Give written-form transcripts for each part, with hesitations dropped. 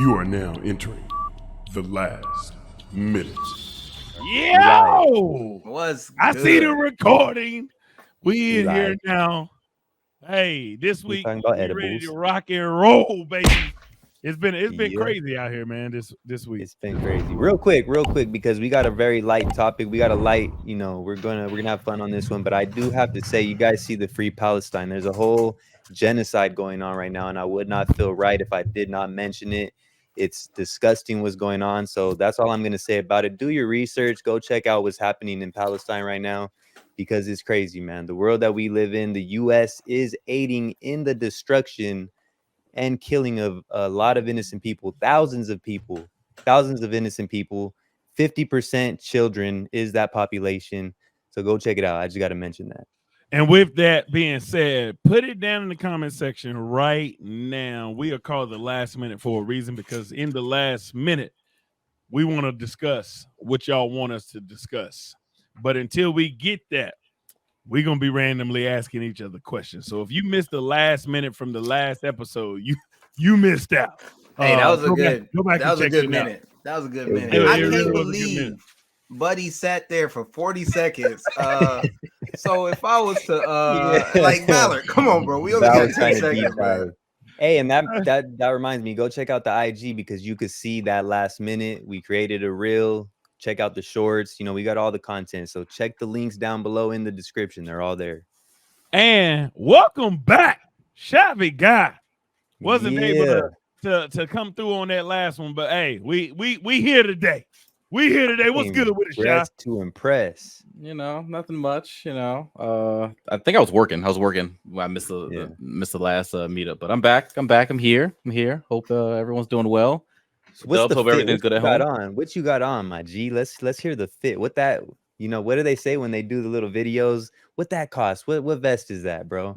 You are now entering the last minute. Yo, What's I good? see the recording. We in Live. here now. Hey, this We week talking about we ready edibles. to rock and roll, baby. It's been Yeah. crazy out here, man. This week. It's been crazy. Real quick, because we got a very light topic. We got a light, we're gonna have fun on this one. But I do have to say, you guys see the Free Palestine. There's a whole genocide going on right now, and I would not feel right if I did not mention it. It's disgusting what's going on. So that's all I'm gonna say about it. Do your research. Go check out what's happening in Palestine right now, because it's crazy, man. The world that we live in, the U.S. is aiding in the destruction and killing of a lot of innocent people, thousands of innocent people. 50% children is that population. So go check it out. I just got to mention that. And with that being said, put it down in the comment section right now. We are called the last minute for a reason, because in the last minute, we want to discuss what y'all want us to discuss. But until we get that, we're going to be randomly asking each other questions. So if you missed the last minute from the last episode, you missed out. Hey, that was a good. Go back that was and a check good it out. minute. That was a good It was minute. good. I It can't really was a good minute. believe Buddy sat there for 40 seconds. So if I was to like Ballard, come on, bro. We only got 10 seconds, bro. Hey, and that reminds me, go check out the IG, because you could see that last minute. We created a reel. Check out the shorts. We got all the content. So check the links down below in the description. They're all there. And welcome back. Shabby guy wasn't able to come through on that last one, but hey, we here today. We here today. What's good with it, Shy? To impress. Nothing much. I think I was working. I missed the last meetup, but I'm back. I'm here. Hope everyone's doing well. What's the hope fit? everything's good at home. What you got on, my G? Let's hear the fit. What that? What do they say when they do the little videos? What that cost? What vest is that, bro?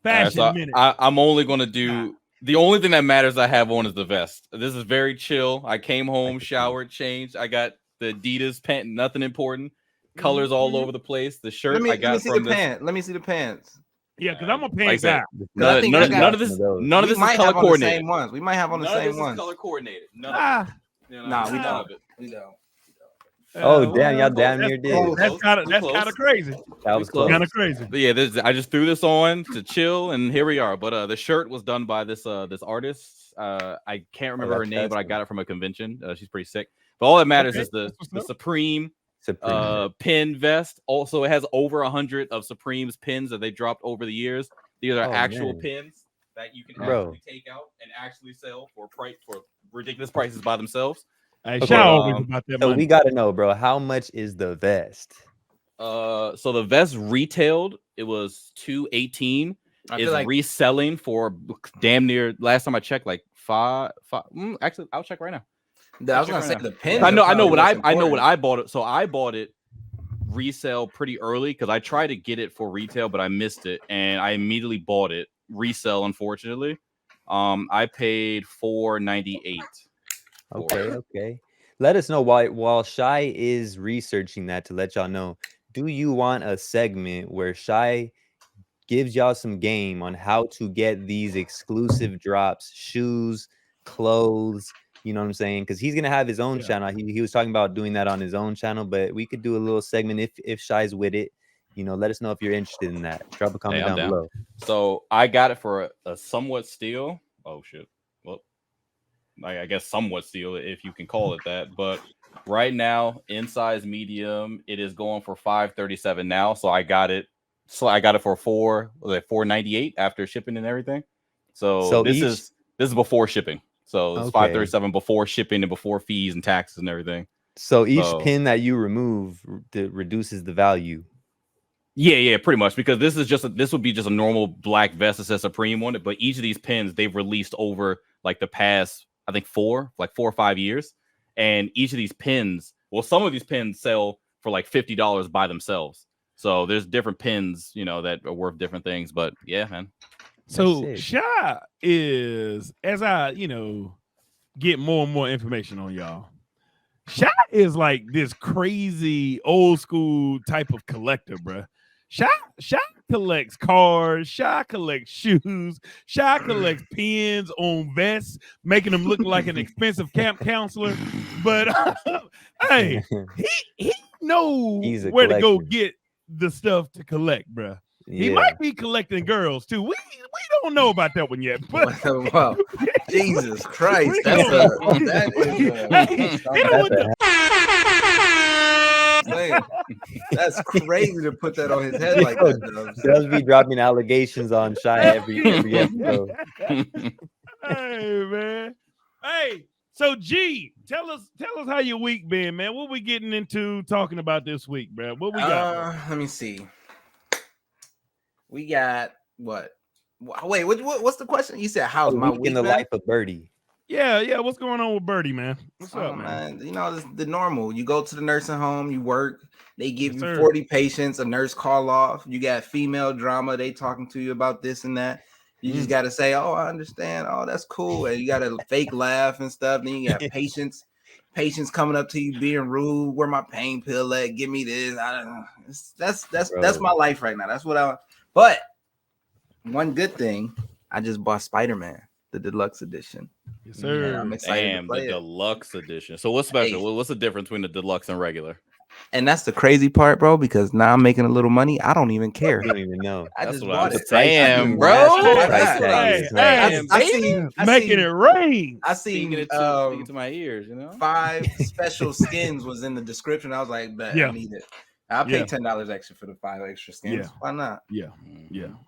Fashion minute. I'm only gonna do the only thing that matters I have on is the vest. This is very chill. I came home, showered, changed. I got the Adidas pant, nothing important. Colors all over the place. The shirt I got from this. Let me see the pants. Yeah, because I'm a pants guy. None of this is color coordinated. We might have on the same ones. Color coordinated. We don't. We don't. Oh damn, y'all damn near did. That's kind of crazy. That was close. Kind of crazy. But yeah, I just threw this on to chill, and here we are. But the shirt was done by this artist. I can't remember her name, but I got it from a convention. She's pretty sick. But all that matters is the Supreme pin vest. Also, it has over 100 of Supreme's pins that they dropped over the years. These are actual pins that you can actually take out and actually sell for ridiculous prices by themselves. Hey, so we got to know, bro, how much is the vest? So the vest retailed, it was $218. It's reselling for damn near, last time I checked, like five. Actually, I'll check right now. I was gonna say the pins. I know what I bought it. So I bought it resale pretty early because I tried to get it for retail, but I missed it, and I immediately bought it resale. Unfortunately, I paid $498. Okay. Let us know while Shy is researching that, to let y'all know. Do you want a segment where Shy gives y'all some game on how to get these exclusive drops, shoes, clothes? You know what I'm saying? Because he's gonna have his own channel. He was talking about doing that on his own channel, but we could do a little segment if Shy's with it. Let us know if you're interested in that. Drop a comment down below. So I got it for a somewhat steal. Oh shit. Well, I guess somewhat steal, if you can call it that. But right now, in size medium, it is going for $537 now. So I got it. For $498 after shipping and everything. So this is before shipping. So it's $537 before shipping and before fees and taxes and everything. So each pin that you remove reduces the value. Yeah, pretty much, because this would be just a normal black vest that says Supreme on it. But each of these pins they've released over like the past, I think 4 or 5 years, and each of these pins, some of these pins sell for like $50 by themselves. So there's different pins, that are worth different things. But yeah, man. So Shy is, as I, get more and more information on y'all, Shy is like this crazy old school type of collector, bro. Shy collects cars. Shy collects shoes. Shy collects pins on vests, making them look like an expensive camp counselor. But hey, he knows He's a where to go collector. get the stuff to collect, bro. He Yeah. might be collecting girls too. We don't know about that one yet. But Wow. Jesus Christ. We That's don't- that is He don't want that's crazy to put that on his head like that, Dubs. Does be dropping allegations on Shy every episode. Hey man. Hey, so G, tell us how your week been, man. What we getting into talking about this week, bro? What we got? Let me see. We got what? Wait, what's the question? You said how's my week in the been? life of Birdie? Yeah. What's going on with Birdie, man? What's up, man? You know, the normal. You go to the nursing home, you work. They give Yes, you sir. 40 patients. A nurse call off. You got female drama. They talking to you about this and that. You just got to say, "Oh, I understand. Oh, that's cool." And you got to fake laugh and stuff. Then you got patients coming up to you being rude. Where my pain pill at? Give me this. I don't know. That's my life right now. That's what I. But one good thing, I just bought Spider-Man, the deluxe edition. Yes, sir. I'm excited to Damn, play the it. deluxe edition. So what's special? Hey. What's the difference between the deluxe and regular? And that's the crazy part, bro, because now I'm making a little money. I don't even care. You don't even know. I That's just what bought I'm it. saying, bro. That's what Hey, I making seen it rain. I Speaking seen it to my ears, you know. 5 special skins was in the description. I was like, bet Yeah. I need it. I'll pay Yeah. $10 extra for the 5 extra skins. Yeah. Why not? Yeah.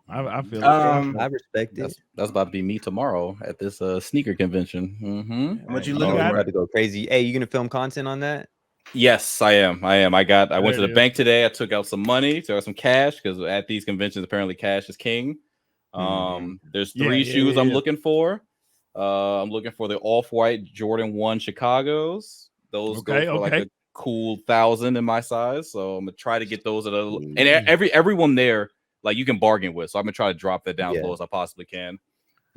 I feel I respect it. That's about to be me tomorrow at this sneaker convention. Mm-hmm. What you Hey, looking got I'm for? about to go crazy. Hey, you gonna film content on that? Yes, I am. I went There to the it bank today. I took out some money, took out some cash because at these conventions, apparently cash is king. There's 3 shoes I'm looking for. I'm looking for the off-white Jordan 1 Chicago's. Those go for like a cool 1,000 in my size. So I'm gonna try to get those at a and everyone there, like you can bargain with. So I'm gonna try to drop that down as low as I possibly can.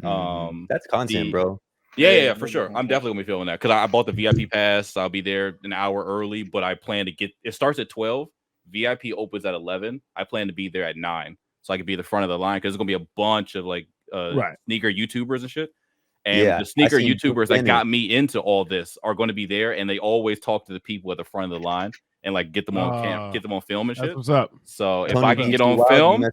That's content, bro. Yeah, for sure. I'm definitely gonna be feeling that because I bought the VIP pass. I'll be there an hour early, but I plan to get it starts at 12. VIP opens at 11. I plan to be there at 9, so I can be at the front of the line because there's gonna be a bunch of like sneaker YouTubers and shit. And the sneaker YouTubers that got me into all this are going to be there, and they always talk to the people at the front of the line and like get them on camp, get them on film and shit. What's up? So if Tony I can get on film,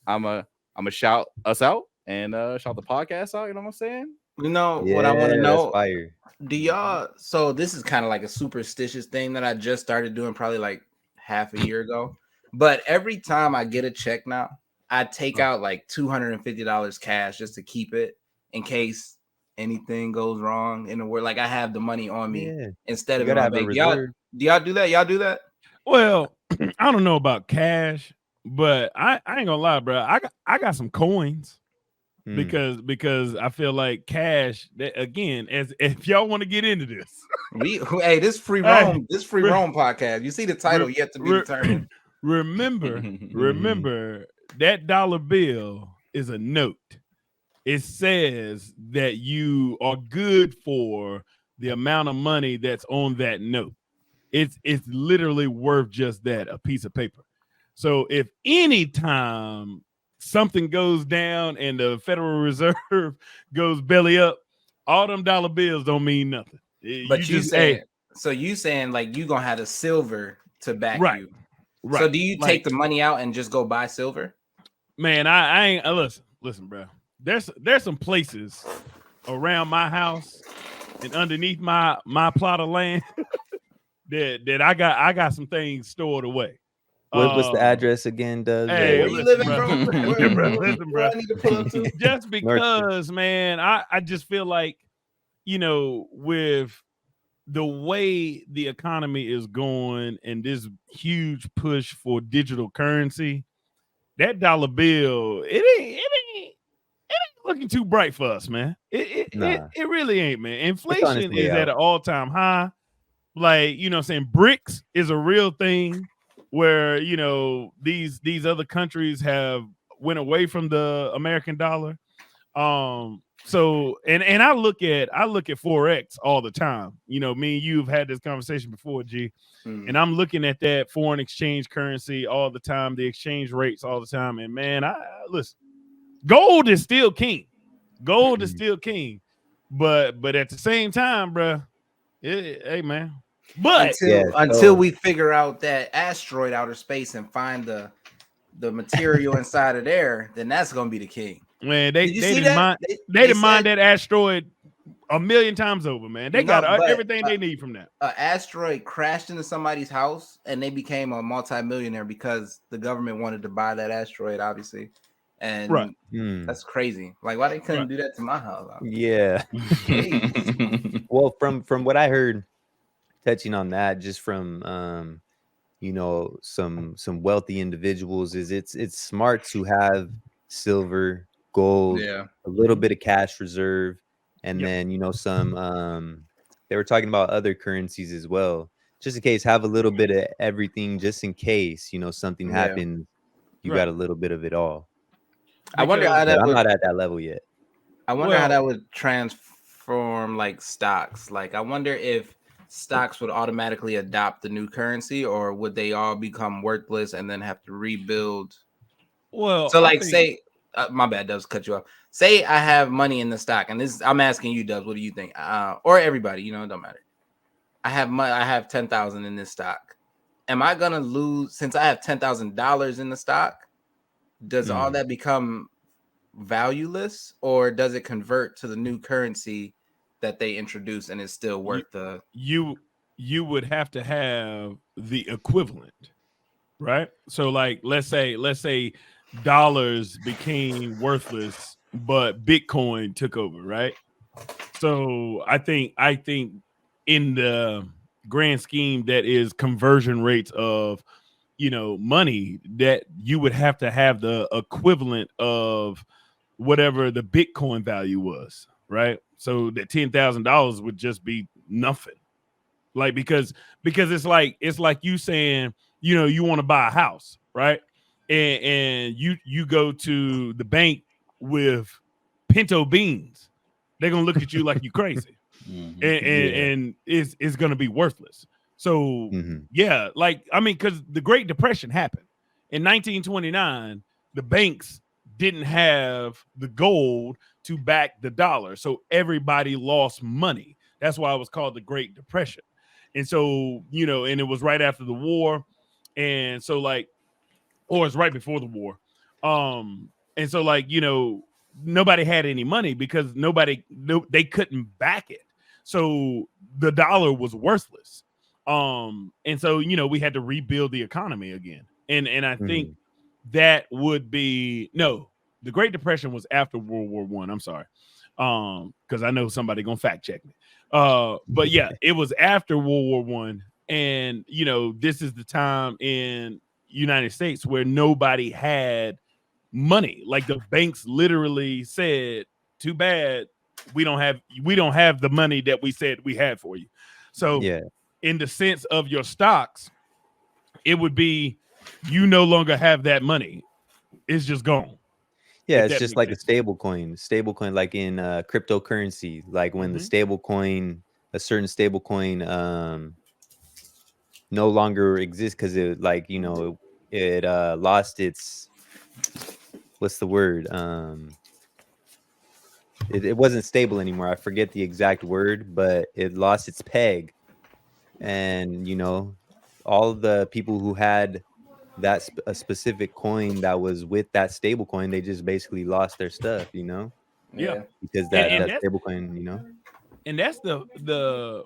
I'm a shout us out and shout the podcast out. You know what I'm saying? You know what I want to know? Fire. Do y'all? So this is kind of like a superstitious thing that I just started doing probably like half a year ago. But every time I get a check now, I take out like $250 cash just to keep it in case anything goes wrong in the world. Like I have the money on me instead of in my bank. Do y'all do that? Y'all do that? Well, I don't know about cash, but I ain't gonna lie, bro. I got some coins. Because I feel like cash again, as if y'all want to get into this, this free roam podcast. You see the title yet to be determined. Remember that dollar bill is a note. It says that you are good for the amount of money that's on that note. It's literally worth just that, a piece of paper. So if any time something goes down and the Federal Reserve goes belly up, all them dollar bills don't mean nothing. But you saying like you gonna have the silver to back you. Right. So do you take the money out and just go buy silver? Man, I ain't listen, bro. There's some places around my house and underneath my plot of land that I got some things stored away. What's the address again, Doug? Hey, where you living, bro? Listen, bro. I need to pull up to? Just because, man, I just feel like, with the way the economy is going and this huge push for digital currency, that dollar bill, it ain't looking too bright for us, man. It really ain't, man. Inflation is at an all-time high. Like, bricks is a real thing. Where these other countries have went away from the American dollar. So and I look at Forex all the time. You know, me and you've had this conversation before, G. And I'm looking at that foreign exchange currency all the time, the exchange rates all the time. And man, I listen, gold is still king. Gold is still king. But at the same time, bro, hey man. But until we figure out that asteroid outer space and find the material inside of there, then that's gonna be the king. Man, they didn't mind that asteroid a million times over, man. They got everything they need from that. An asteroid crashed into somebody's house and they became a multimillionaire because the government wanted to buy that asteroid, obviously. And that's crazy. Like, why they couldn't do that to my house? Yeah. Well, from what I heard, touching on that, just from you know, some wealthy individuals, is it's smart to have silver, gold, a little bit of cash reserve, and then, you know, some they were talking about other currencies as well, just in case. Have a little bit of everything, just in case, you know, something happens. You got a little bit of it all. I wonder how that I'm not at that level yet. I wonder how that would transform like stocks. Like, I wonder if stocks would automatically adopt the new currency, or would they all become worthless and then have to rebuild? Well, so like, say, my bad, Dubs, cut you off. Say I have money in the stock, and this I'm asking you, Dubs, what do you think? Or everybody, you know, it don't matter. I have 10,000 in this stock. Am I gonna lose since I have $10,000 in the stock? Does all that become valueless, or does it convert to the new currency that they introduce and it's still worth the? You would have to have the equivalent, right? So like, let's say dollars became worthless, but Bitcoin took over, right? So I think in the grand scheme, that is conversion rates of, you know, money, that you would have to have the equivalent of whatever the Bitcoin value was, right? So that $10,000 would just be nothing. Like, because it's like you saying, you know, you want to buy a house, right? And you go to the bank with pinto beans. They're gonna look at you like you crazy. And it's gonna be worthless. So yeah, like, I mean, because the Great Depression happened in 1929, the banks didn't have the gold to back the dollar, so everybody lost money. That's why it was called the Great Depression. And so, you know, and it was right after the war, and so like, or it's right before the war. And so like, you know, nobody had any money because they couldn't back it. So the dollar was worthless. And so, you know, we had to rebuild the economy again. And I think that would be the Great Depression was after World War I. I'm sorry. Because I know somebody gonna fact check me. But yeah, it was after World War I. And you know, this is the time in United States where nobody had money. Like, the banks literally said, too bad, we don't have the money that we said we had for you. So in the sense of your stocks, it would be, you no longer have that money. It's just gone. Yeah, it's just like a stable coin, like in cryptocurrency, like when a certain stable coin no longer exists because it, like, you know, it lost its, what's the word? It wasn't stable anymore. I forget the exact word, but it lost its peg. And, you know, all the people who had that a specific coin that was with that stable coin, they just basically lost their stuff, you know? Yeah. Because that stable coin, you know? And that's the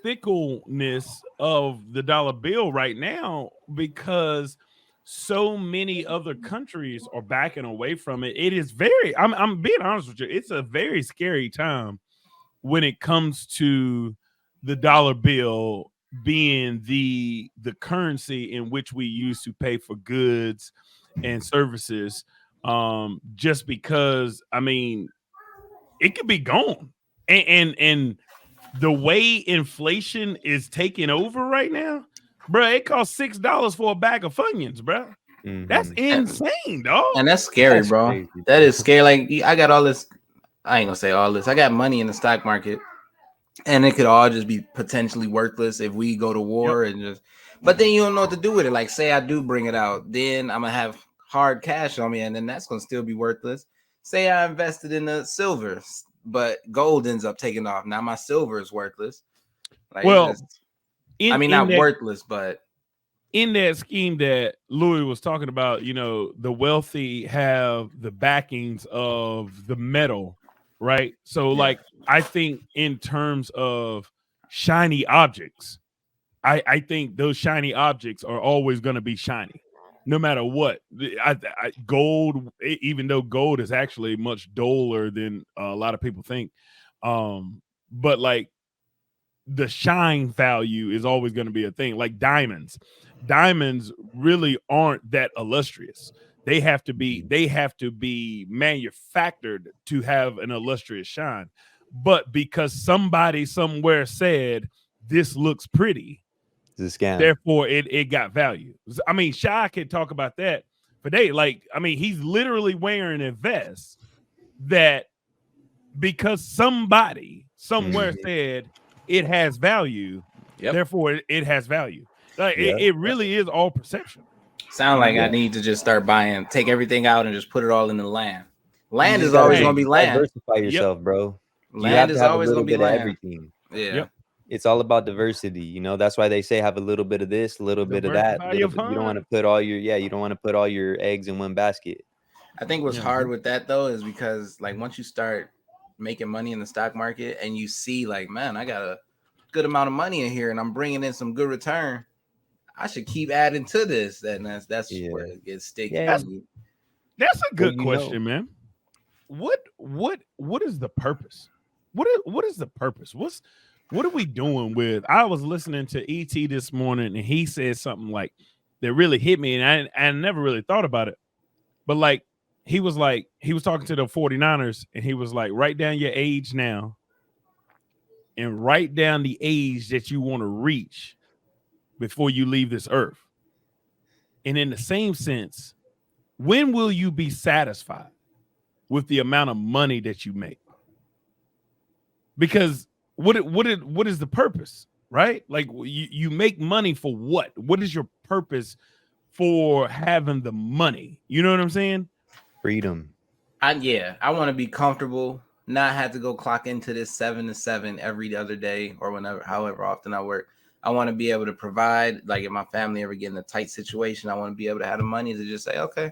fickleness of the dollar bill right now, because so many other countries are backing away from it. It is very, I'm being honest with you, it's a very scary time when it comes to the dollar bill being the currency in which we use to pay for goods and services. Just because, I mean, it could be gone. And the way inflation is taking over right now, bro, it costs $6 for a bag of Funyuns, bro. That's insane, dog. And that's scary, bro. Crazy. That is scary. Like, I got all this I ain't gonna say all this. I got money in the stock market, and it could all just be potentially worthless if we go to war and just. But then you don't know what to do with it. Like, say I do bring it out, then I'm gonna have hard cash on me, and then that's gonna still be worthless. Say I invested in the silver, but gold ends up taking off. Now my silver is worthless. Like, well, not worthless, but in that scheme that Louis was talking about, you know, the wealthy have the backings of the metal, right? So, like, I think in terms of shiny objects, I think those shiny objects are always going to be shiny, no matter what. Gold, even though gold is actually much duller than a lot of people think, but like the shine value is always going to be a thing. Like diamonds really aren't that illustrious. They have to be manufactured to have an illustrious shine. But because somebody somewhere said this looks pretty, it's a scam. Therefore, it got value. I mean, Shy could talk about that for days. Like, I mean, he's literally wearing a vest that because somebody somewhere said it has value, therefore it has value. Like, it really is all perception. Sound like I need to just start take everything out and just put it all in the land. Land is always going to be land. Diversify yourself, bro. Land is always going to be land. Everything. Yeah. It's all about diversity, you know. That's why they say have a little bit of this, a little bit of that. You don't want to put all your eggs in one basket. I think what's hard with that though is because like once you start making money in the stock market and you see like, man, I got a good amount of money in here and I'm bringing in some good return, I should keep adding to this. That's where it gets sticky. Yeah. That's a good question, man. What is the purpose? What is the purpose? What are we doing with? I was listening to ET this morning and he said something like that really hit me, and I never really thought about it. But like he was talking to the 49ers and he was like, write down your age now and write down the age that you want to reach before you leave this earth. And in the same sense, when will you be satisfied with the amount of money that you make? Because what is the purpose, right? Like you make money for what? What is your purpose for having the money? You know what I'm saying? Freedom. I want to be comfortable, not have to go clock into this 7 to 7 every other day or whenever, however often I work. I want to be able to provide, like if my family ever get in a tight situation, I want to be able to have the money to just say, okay,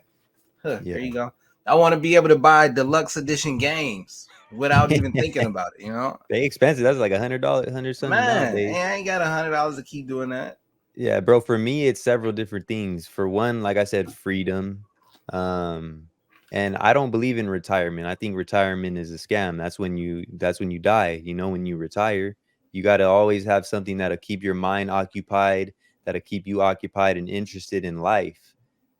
here you go. I want to be able to buy deluxe edition games without even thinking about it, you know? They expensive. That's like $100, $100 something. Man, I ain't got $100 to keep doing that. Yeah, bro. For me, it's several different things. For one, like I said, freedom. And I don't believe in retirement. I think retirement is a scam. That's when you die. You know, when you retire, you got to always have something that'll keep your mind occupied, that'll keep you occupied and interested in life.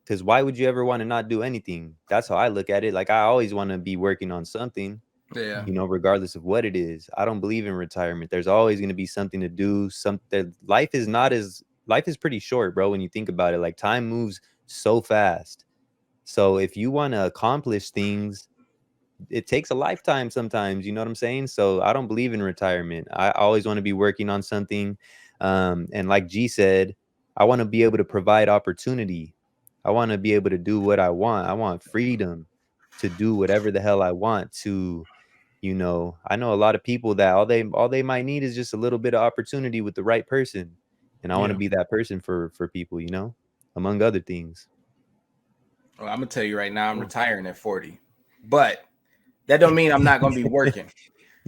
Because why would you ever want to not do anything? That's how I look at it. Like I always want to be working on something. Yeah. You know, regardless of what it is. I don't believe in retirement. There's always going to be something to do. Life is pretty short, bro. When you think about it, like time moves so fast. So if you want to accomplish things, it takes a lifetime sometimes. You know what I'm saying? So I don't believe in retirement. I always want to be working on something. And like G said, I want to be able to provide opportunity. I want to be able to do what I want. I want freedom to do whatever the hell I want to. You know, I know a lot of people that all they might need is just a little bit of opportunity with the right person. And I want to be that person for people, you know, among other things. Well, I'm going to tell you right now, I'm retiring at 40. But that don't mean I'm not going to be working.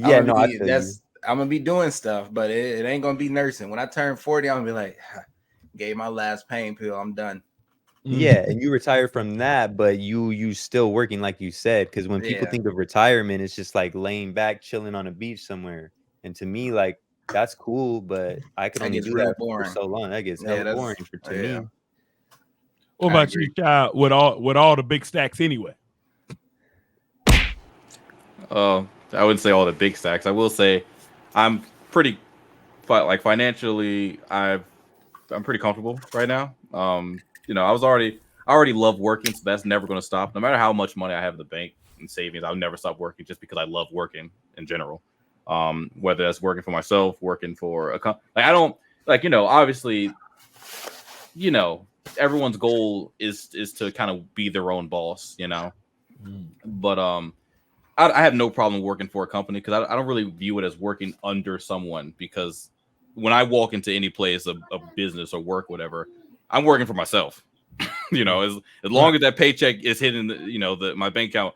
I'm going to be doing stuff, but it ain't going to be nursing. When I turn 40, I'm going to be like, gave my last pain pill. I'm done. Yeah, and you retire from that, but you still working like you said, because when people think of retirement, it's just like laying back, chilling on a beach somewhere. And to me, like that's cool, but I could only do that for so long. That gets hella boring to me. What about you, child? With all the big stacks anyway? I wouldn't say all the big stacks. I will say I'm pretty financially. I'm pretty comfortable right now. You know, I already love working, so that's never going to stop. No matter how much money I have in the bank, and savings. I'll never stop working just because I love working in general. Whether that's working for myself, working for a company. Like I don't like, obviously, everyone's goal is to kind of be their own boss, But I have no problem working for a company because I don't really view it as working under someone, because when I walk into any place of business or work, whatever, I'm working for myself. As long as that paycheck is hitting my bank account,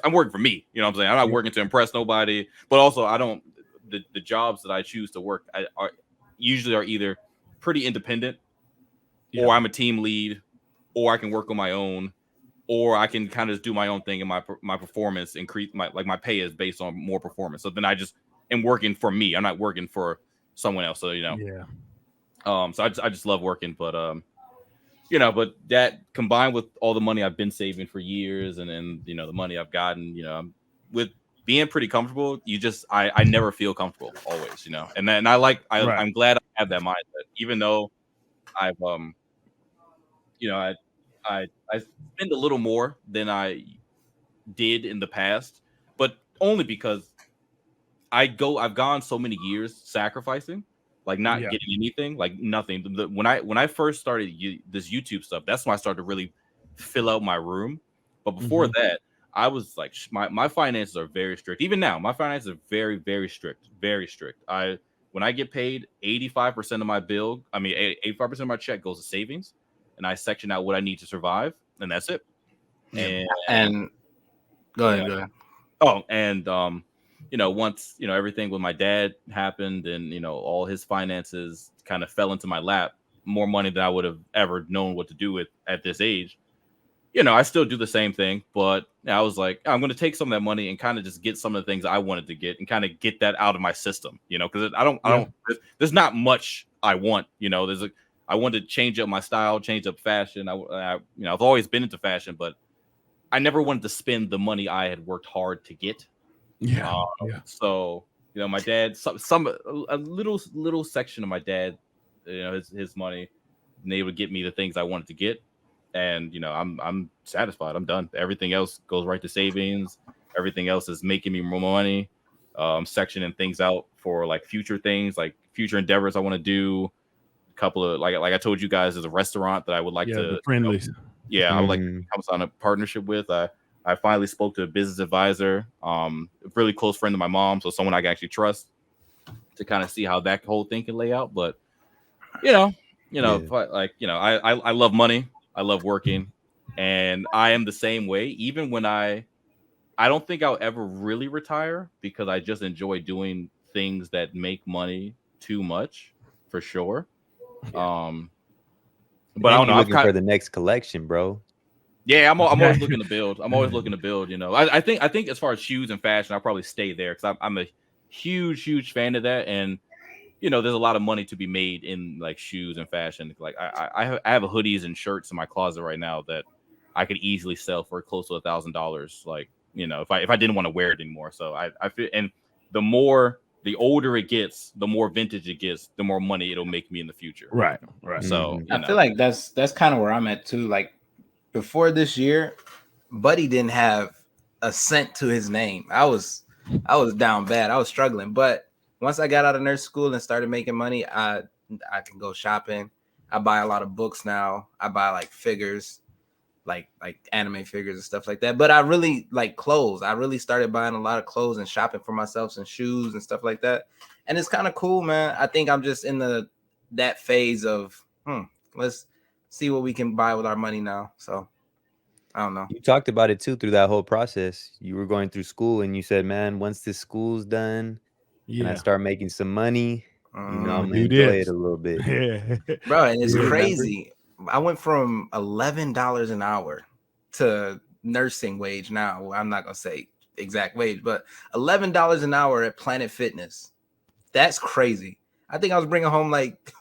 I'm working for me. You know what I'm saying? I'm not working to impress nobody, but also the jobs that I choose to work are usually either pretty independent, or I'm a team lead, or I can work on my own, or I can kind of just do my own thing, and my performance increase, my pay is based on more performance. So then I just am working for me. I'm not working for someone else. So so I just love working, but but that combined with all the money I've been saving for years, and then the money I've gotten, with being pretty comfortable, I never feel comfortable always, and then I'm glad I have that mindset, even though I've I spend a little more than I did in the past, but only because I've gone so many years sacrificing, like not getting anything, like nothing. When I first started this YouTube stuff, that's when I started to really fill out my room. But before that, I was like, my finances are very strict. Even now, my finances are very, very strict, very strict. When I get paid, 85% of my 85% of my check goes to savings, and I section out what I need to survive, and that's it. And go ahead. Oh, and once everything with my dad happened, and all his finances kind of fell into my lap, more money than I would have ever known what to do with at this age. I still do the same thing, but I was like, I'm going to take some of that money and kind of just get some of the things I wanted to get and kind of get that out of my system, because I don't, there's not much I want, I want to change up my style, change up fashion. I've always been into fashion, but I never wanted to spend the money I had worked hard to get. So, my dad, a little section of my dad, his money, and they would get me the things I wanted to get. And, I'm satisfied. I'm done. Everything else goes right to savings. Everything else is making me more money. Sectioning things out for like future things, like future endeavors I want to do. A couple of like I told you guys, there's a restaurant that I would like to. The friendlies. I would like to come on a partnership with. I finally spoke to a business advisor, a really close friend of my mom, so someone I can actually trust to kind of see how that whole thing can lay out. But I love money. I love working, and I am the same way. Even when I don't think I'll ever really retire, because I just enjoy doing things that make money too much, for sure. But I don't know. I'm looking for the next collection, bro. Yeah, I'm always looking to build. I think as far as shoes and fashion, I'll probably stay there because I'm a huge fan of that. And there's a lot of money to be made in like shoes and fashion. Like I have hoodies and shirts in my closet right now that I could easily sell for close to $1,000. Like if I didn't want to wear it anymore. So I feel, and the older it gets, the more vintage it gets, the more money it'll make me in the future. Right. So I feel like that's kind of where I'm at too. Like before this year, Buddy didn't have a cent to his name. I was down bad. I was struggling. But once I got out of nurse school and started making money, I can go shopping. I buy a lot of books now. I buy like figures, like anime figures and stuff like that. But I really like clothes. I really started buying a lot of clothes and shopping for myself, some shoes and stuff like that. And it's kind of cool, man. I think I'm just in that phase of let's see what we can buy with our money now. So I don't know. You talked about it too through that whole process. You were going through school and you said, man, once this school's done and I start making some money, I'm gonna enjoy it a little bit. Bro, and it's crazy. I went from $11 an hour to nursing wage now. I'm not gonna say exact wage, but $11 an hour at Planet Fitness. That's crazy. I think I was bringing home like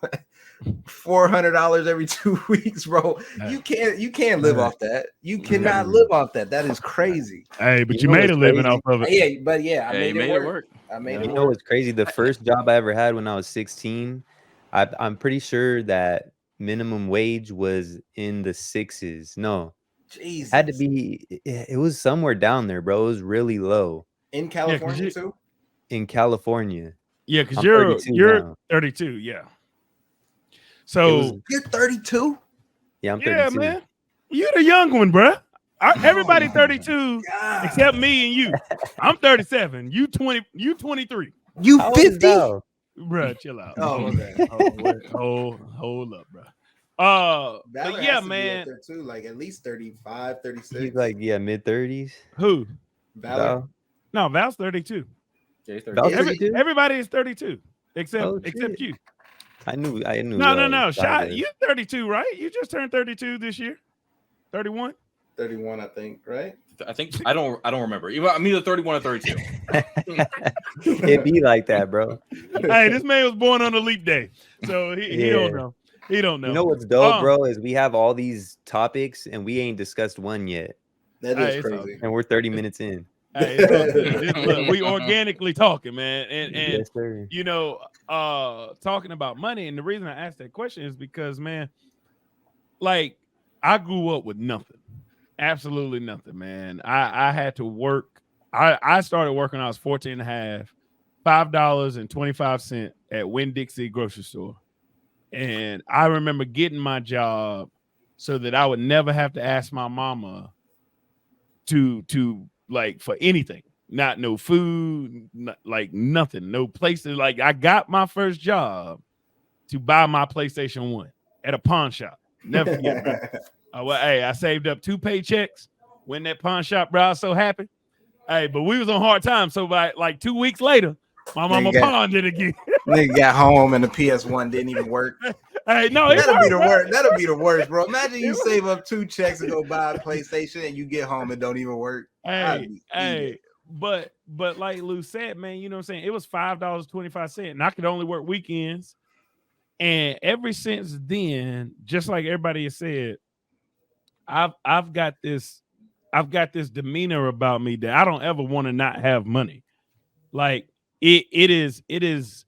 $400 every 2 weeks, bro. You can't live off that. You cannot live off that. That is crazy. Hey, but you made a living off of it. Yeah, but I made it work. I made it work. You know what's crazy? The first job I ever had when I was 16, I'm pretty sure that minimum wage was in the sixes. No, Jesus. Had to be. It was somewhere down there, bro. It was really low In California too. in California. Yeah, because I'm you're 32 now. 32. Yeah. So You're 32. Yeah, I'm yeah, 32. man, you're the young one, bro. Everybody 32 God. except me and you. I'm 37. You 20. You 23. You How old is 50? Val? Bro, chill out. Oh, okay. Hold up, bro. Valor But yeah, has to be man. up there too, like at least 35, 36. He's like, yeah, mid-30s. Who? Valor. Val? No, Val's 32. Yeah, he's 30. Val's Is he? 32? Everybody is 32 except Oh, except shit. you. I knew. No. Val Shot, was. you're 32, right? You just turned 32 this year. 31. 31, I think, right? I think I don't remember. I'm either 31 or 32. It be like that, bro. Hey, this man was born on a leap day, so he don't Yeah. know. He don't know. You know what's dope, bro, is we have all these topics and we ain't discussed one yet, That Hey, is it's crazy. and we're 30 minutes in. Hey, it's all good. Look, we organically talking, man, and Yes, sir. you know, talking about money. And the reason I asked that question is because, man, like I grew up with nothing, absolutely nothing, man. I had to work. I started working when I was 14 and a half, $5.25 at Winn-Dixie grocery store. And I remember getting my job so that I would never have to ask my mama to like for anything. Not no food, like nothing, no places. Like I got my first job to buy my PlayStation 1 at a pawn shop. Never forget, bro. I saved up 2 paychecks when that pawn shop, bro. I was so happy. Hey, but we was on hard times. So by like 2 weeks later, my mama pawned it again. Nigga got home and the PS1 didn't even work. Hey, no, That'll be the worst. That'll be the worst, bro. Imagine you save up 2 checks to go buy a PlayStation and you get home and don't even work. Hey, but like Lou said, man, you know what I'm saying? It was $5.25, and I could only work weekends. And ever since then, just like everybody has said, I've got this demeanor about me that I don't ever want to not have money. Like it is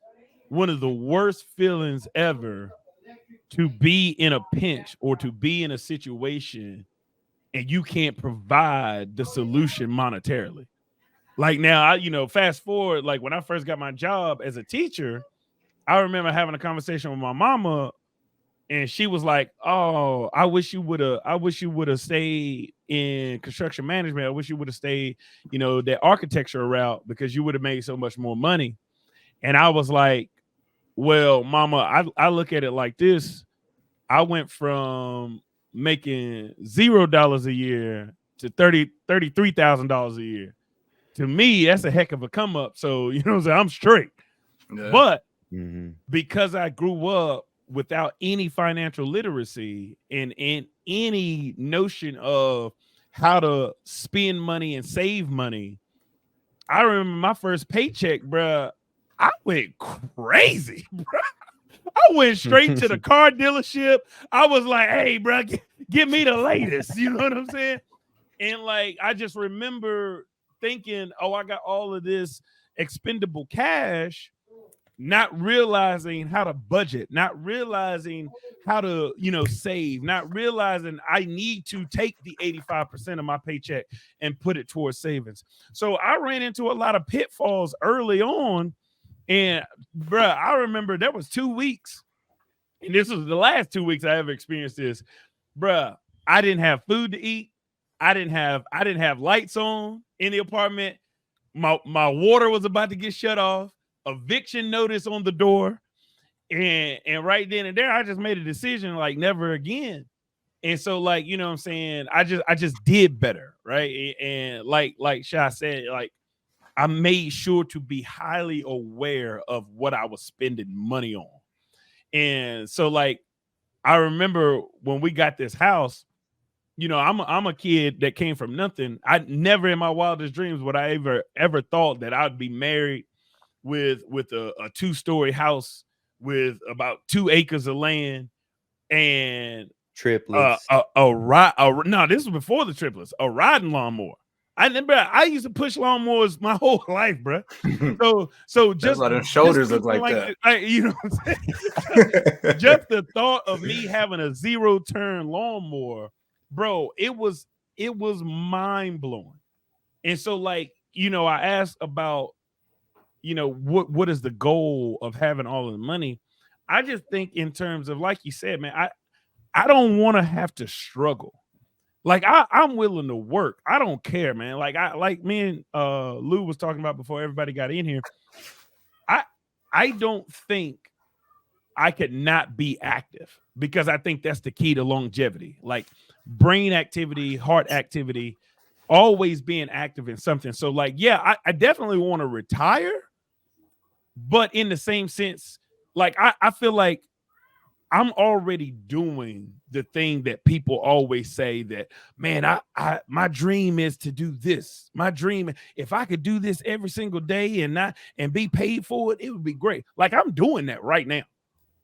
one of the worst feelings ever to be in a pinch or to be in a situation and you can't provide the solution monetarily. Like now, fast forward, like when I first got my job as a teacher, I remember having a conversation with my mama, and she was like, "Oh, I wish you would have stayed in construction management. I wish you would have stayed, that architecture route because you would have made so much more money." And I was like, "Well, mama, I look at it like this. I went from making $0 a year to $33,000 a year. To me, that's a heck of a come up. So, you know what I'm saying? I'm straight." Yeah. But because I grew up without any financial literacy and any notion of how to spend money and save money, I remember my first paycheck, bro. I went crazy, bro. I went straight to the car dealership. I was like, "Hey, bro, give me the latest." You know what I'm saying? And like, I just remember thinking, "Oh, I got all of this expendable cash," not realizing how to budget, not realizing how to, save, not realizing I need to take the 85% of my paycheck and put it towards savings. So I ran into a lot of pitfalls early on. And bro, I remember there was 2 weeks, and this was the last 2 weeks I ever experienced this. Bro, I didn't have food to eat. I didn't have lights on in the apartment. My water was about to get shut off. Eviction notice on the door, and right then and there, I just made a decision like never again. And so, like, you know what I'm saying, I just did better, right? And like Sha said, like, I made sure to be highly aware of what I was spending money on. And so, like, I remember when we got this house, I'm a kid that came from nothing. I never in my wildest dreams would I ever thought that I'd be married with a 2-story house with about 2 acres of land and triplets. No, this was before the triplets. A riding lawnmower. I used to push lawnmowers my whole life, bro. So just let them shoulders look like that. You know what I'm saying? Just the thought of me having a 0-turn lawnmower, bro. It was it was mind blowing. And so, like, you know, I asked about, you know, what is the goal of having all of the money? I just think in terms of, like you said, man, I don't want to have to struggle. Like I'm willing to work. I don't care, man. Like me and Lou was talking about before everybody got in here. I don't think I could not be active, because I think that's the key to longevity. Like brain activity, heart activity, always being active in something. So like, yeah, I definitely want to retire, but in the same sense, like I feel like I'm already doing the thing that people always say that, man, I my dream is to do this. My dream, if I could do this every single day and be paid for it, it would be great. Like I'm doing that right now.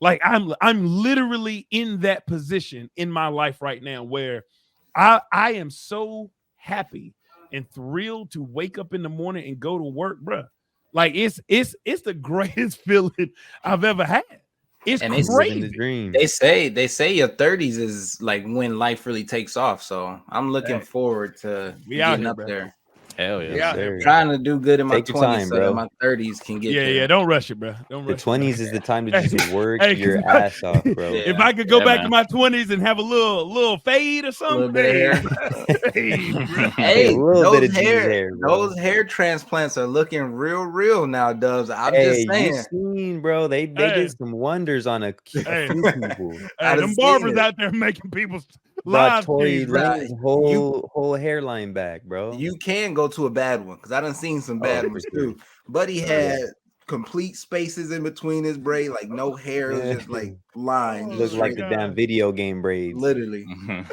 Like I'm literally in that position in my life right now where I am so happy and thrilled to wake up in the morning and go to work, bruh. Like it's the greatest feeling I've ever had. It's And Living the crazy. dream. They say your 30s is like when life really takes off. So I'm looking Hey, forward to we out getting here, up bro. there. Hell yeah. Yeah, Sir. Trying to do good in my Take your 20s time, so that bro. my 30s can get there. Yeah. Don't rush it, bro. Don't The rush it, bro. 20s is the time to Hey, just work hey, your 'cause ass off, bro. If Yeah. I could go Yeah, back man. to my 20s and have a little fade or A something, little bit of hey, bro. Hey, A little bit those of G's hair, bro. those hair transplants are looking real now, Dubs. I'm Hey, just you saying. seen, bro? They Hey. did some wonders on a Hey. few people. I Hey, done them seen barbers it. out there making people's Brought lives Tory change, bro. Lane's whole hairline back, bro. You can go to a bad one because I done seen some Oh, bad for ones sure. too. But he Yeah. had complete spaces in between his braid, like no hair. It was Yeah. just like lines, Oh, just Look like straight the up. damn video game braids. Literally.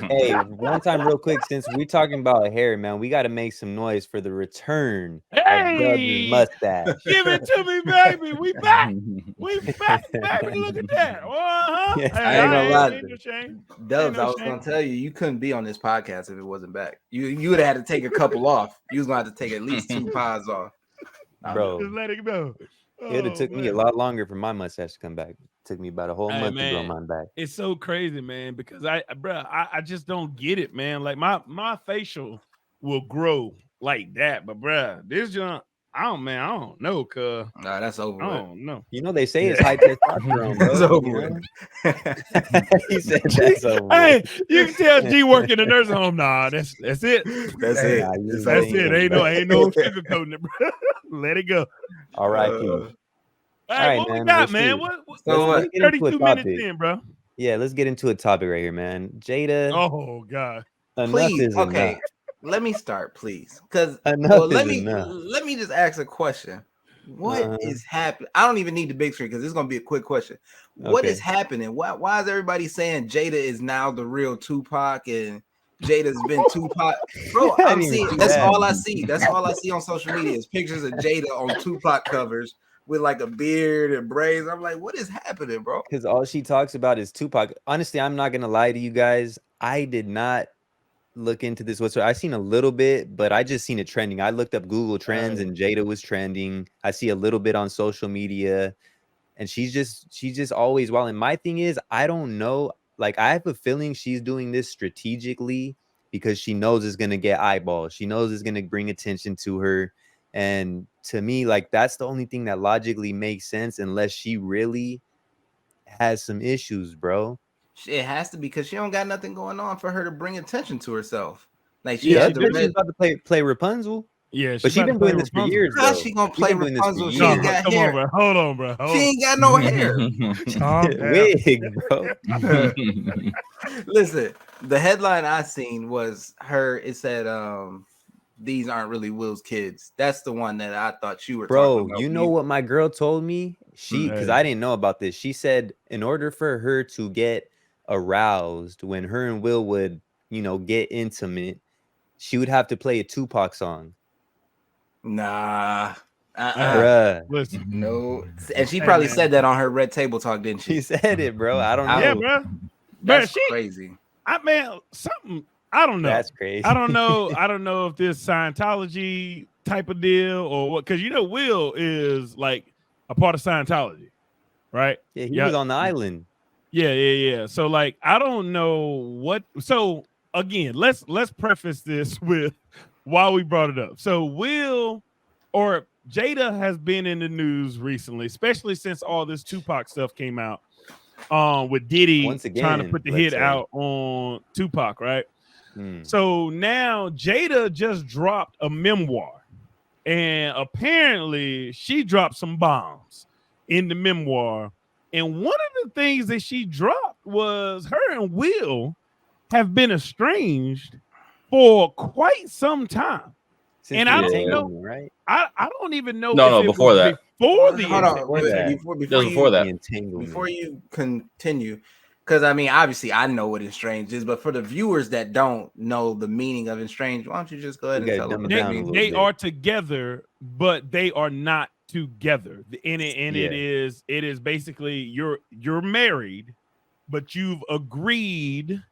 Hey, one time, real quick, since we're talking about hair, man, we got to make some noise for the return of Dubs' Hey, mustache. give it to me, baby. We back. We back, baby. Look at that. Uh-huh. Yes, Hey, I ain't gonna lie. ain't no shame. Dubs, no I was shame. gonna tell you, you couldn't be on this podcast if it wasn't back. You would have had to take a couple off. You was gonna have to take at least 2 pods off. bro. Just let it go. It would have took me a lot longer for my mustache to come back. It took me about a whole Hey, month to grow man. mine back. It's so crazy, man, because I just don't get it, man. Like my facial will grow like that, but bruh, this junk, I don't know, cuz Nah, that's over I with. don't know. You know, they say it's high testosterone, That's bro. over You with. know? He said that's over Hey, with. you can tell G work in the nursing home. Nah, that's it. That's Hey, it. nah, you It's That's ain't over it. with. gonna Ain't no sugarcoating it, bro. Let it go. R.I.P. Hey, right, what we man. got, Well, man? shoot. What So what? Let's get into a 32 minutes topic. in, bro. Yeah, let's get into a topic right here, man. Jada, Oh God. enough Please, is okay. enough. Let me start, please. Because Enough let is me enough. just ask a question. What is happening? I don't even need the big screen because it's gonna be a quick question. What is happening? Why is everybody saying Jada is now the real Tupac and Jada's been Tupac? Bro, I I'm didn't even seeing see that's that. all I see. That's all I see on social media is pictures of Jada on Tupac covers with like a beard and braids. I'm like, what is happening, bro? Because all she talks about is Tupac. Honestly, I'm not gonna lie to you guys. I did not look into this whatsoever. I seen a little bit, but I just seen it trending. I looked up Google Trends and Jada was trending. I see a little bit on social media, and she's just always wild. And my thing is, I don't know. Like, I have a feeling she's doing this strategically because she knows it's gonna get eyeballs. She knows it's gonna bring attention to her. And to me, like, that's the only thing that logically makes sense, unless she really has some issues, bro. It has to be because she don't got nothing going on for her to bring attention to herself. Like she Yeah, had she the did. She's red. about to play Rapunzel. Yeah, But she about to been play doing this for Rapunzel. years, How's though. she gonna She play been doing this for Rapunzel? She No, ain't years. got come hair. on, bro. Hold on, bro. Hold She ain't got no hair. Calm down. Wig, bro. Listen, the headline I seen was her. It said, "These aren't really Will's kids." That's the one that I thought you were talking Bro, about. you know what my girl told me? Because Hey. I didn't know about this. She said in order for her to get aroused when her and Will would, get intimate, she would have to play a Tupac song. Nah. Bruh. Listen. No. And she Hey, probably man. said that on her Red Table Talk, didn't She she? said it, bro. I don't know. Yeah, bro. That's She, crazy. something. I don't know. That's crazy. I don't know. I don't know if this Scientology type of deal or what, because Will is like a part of Scientology, right? Yeah, he was on the island. Yeah. So like, I don't know what. So again, let's preface this with why we brought it up. So Jada has been in the news recently, especially since all this Tupac stuff came out. With Diddy Once again, trying to put the hit out on Tupac, right? So now Jada just dropped a memoir, and apparently she dropped some bombs in the memoir. And one of the things that she dropped was her and Will have been estranged for quite some time. Since And I don't Entangled, know, right? I don't even know. No, if it before was that. Before the Hold on, Before that. before you continue, because I mean, obviously, I know what estranged is, but for the viewers that don't know the meaning of estranged, why don't you just go ahead and tell them? They are together, but they are not together. It is basically you're married, but you've agreed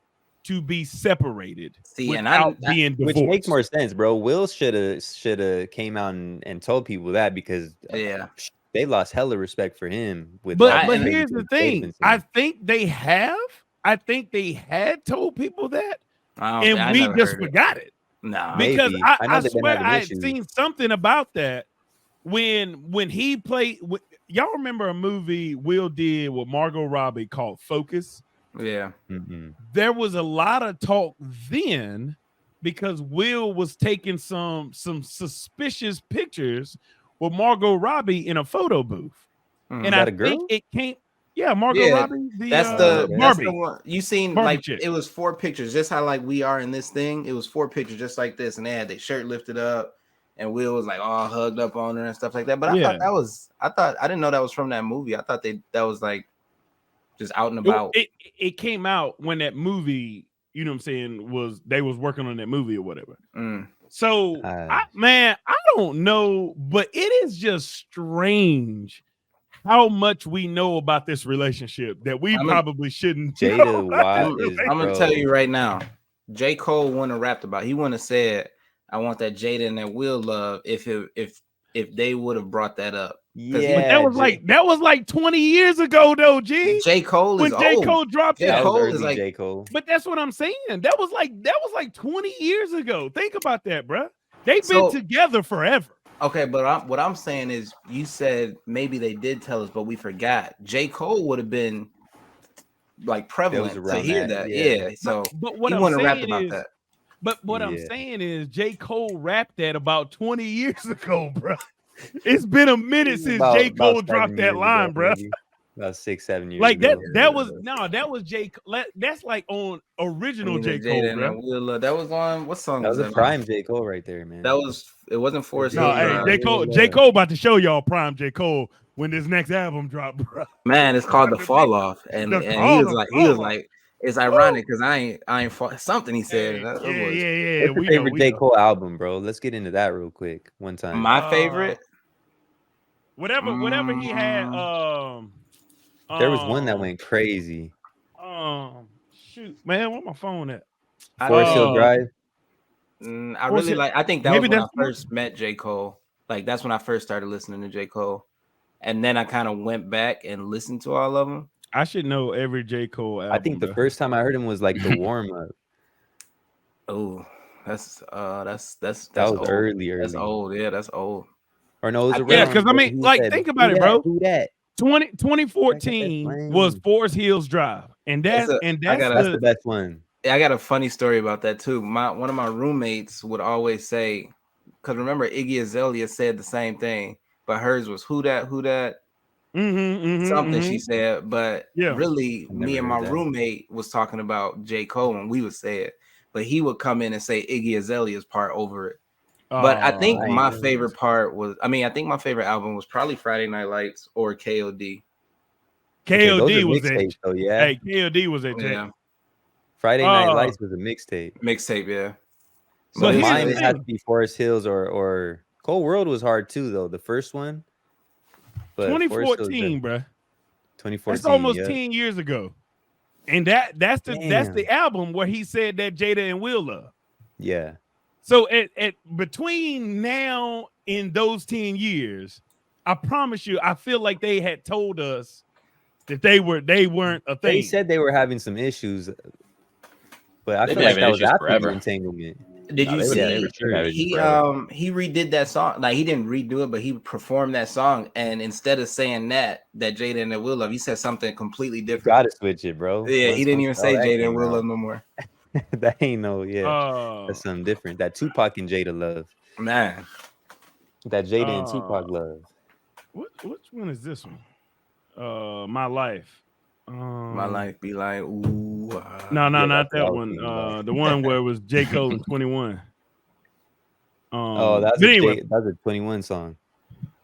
to be separated without being divorced. Which makes more sense, bro. Will should have came out and told people that, because they lost hella respect for him. But here's the thing: I think they had told people that, and we just forgot it. No, because I swear I had seen something about that when he played. Y'all remember a movie Will did with Margot Robbie called Focus? Yeah. There was a lot of talk then because Will was taking some suspicious pictures with Margot Robbie in a photo booth. And I think it came, Margot Robbie. That's Barbie. the one you seen. Barbie like chick. It was 4 pictures, just how like we are in this thing. It was 4 pictures just like this, and they had their shirt lifted up, and Will was like all hugged up on her and stuff like that. But I didn't know that was from that movie. I thought that was like just out and about. It came out when that movie, you know what I'm saying, they was working on that movie or whatever. So I don't know, but it is just strange how much we know about this relationship that we probably shouldn't. I'm gonna tell you right now, J. Cole wouldn't have rapped about it. He wouldn't have said, I want that Jada and that Will love if they would have brought that up. Yeah, but that was like 20 years ago though, G. J. Cole is when J. Cole dropped J. that. Cole is like J. Cole. But that's what I'm saying. That was like 20 years ago. Think about that, bro. They've been together forever. Okay, but what I'm saying is, you said maybe they did tell us, but we forgot. J. Cole would have been like prevalent to hear that. Yeah. So but what he wouldn't have rapped about that. But what I'm saying is J. Cole rapped that about 20 years ago, bro. It's been a minute since J. Cole dropped that line, bro. About 6-7 years. Like ago. that was J. That's like on original J. Cole, bro. That was on what song? That was a prime J. Cole right there, man. It wasn't Forest Hills. No, hey, J. Cole about to show y'all prime J. Cole when this next album drop, bro. Man, it's called The Fall Off, and he was like, it's ironic because I ain't fought something he said. Yeah. What's your favorite J. Cole album, bro? Let's get into that real quick. One time. My favorite. Whatever he had. There was one that went crazy. Shoot, man, where my phone at? Forest Hill Drive. I think that was when I first met J. Cole. Like that's when I first started listening to J. Cole, and then I kind of went back and listened to all of them. I should know every J. Cole album. I think the first time I heard him was like the warm up. Oh, that's that was old. early. That's old. Yeah, that's old. Or no, it was around. Yeah, because I mean, like, think about it, bro. Who that? 2014 was Forest Hills Drive, and that's the best one. Yeah, I got a funny story about that too. One of my roommates would always say, because remember Iggy Azalea said the same thing, but hers was who that something she said. But really, me and my roommate was talking about J. Cole, and we would say it, but he would come in and say Iggy Azalea's part over it. But I think my favorite part was, I think my favorite album was probably Friday Night Lights or KOD. KOD was it. So yeah. Hey, KOD was it. Yeah. Friday Night Lights was a mixtape. Yeah. So mine had to be Forest Hills or Cold World was hard too, though. The first one. But 2014, bro. 2014. That's almost 10 years ago. And that's the album where he said that Jada and Will love. Yeah. So at between now and those 10 years, I promise you, I feel like they had told us that they weren't a thing. They said they were having some issues. But I They've feel been like that having was issues after the forever. entanglement. Did you they see were sure having he forever. he redid that song? Like he didn't redo it, but he performed that song, and instead of saying that Jada and Will Love, he said something completely different. Gotta switch it, bro. Yeah, he didn't even say Jada and Will Love. Love no more. That ain't no, that's Uh, something different. That Tupac and Jada love. Man, That Jada and Tupac love. which one is this one? My Life. my life be like, ooh. No, Yeah, not that's what I that was one. thinking about. The one where it was J. Cole and 21. Oh, that's but anyway, that's a 21 song.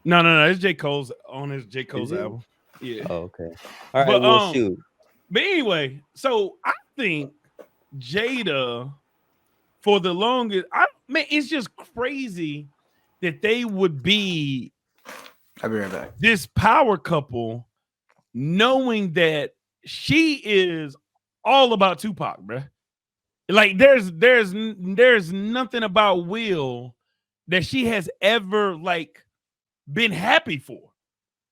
no, it's J. Cole's on his J. Cole's it? album. Yeah. Oh, okay. All right, But, well, shoot. But anyway, so I think Jada, for the longest, it's just crazy that they would be I'll be right back. this power couple, knowing that she is all about Tupac, bruh. Like there's nothing about Will that she has ever like been happy for.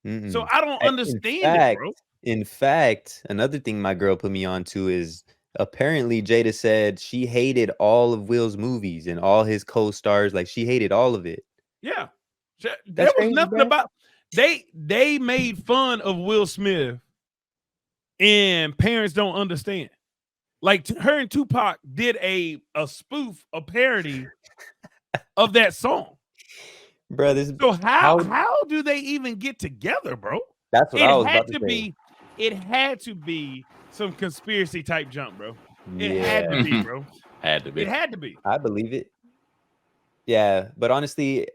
Mm-mm. So I don't understand it, bro. In fact, another thing my girl put me on to is apparently Jada said she hated all of Will's movies and all his co-stars. Like she hated all of it. Yeah. There That's was crazy, nothing bro. about they made fun of Will Smith and Parents Don't Understand. Like her and Tupac did a spoof, a parody of that song. Bro, this So how do they even get together, bro? That's what I was about to say. It had to be some conspiracy type jump, bro. It Yeah. had to be, bro. Had to be. It had to be. I believe it. Yeah, but honestly,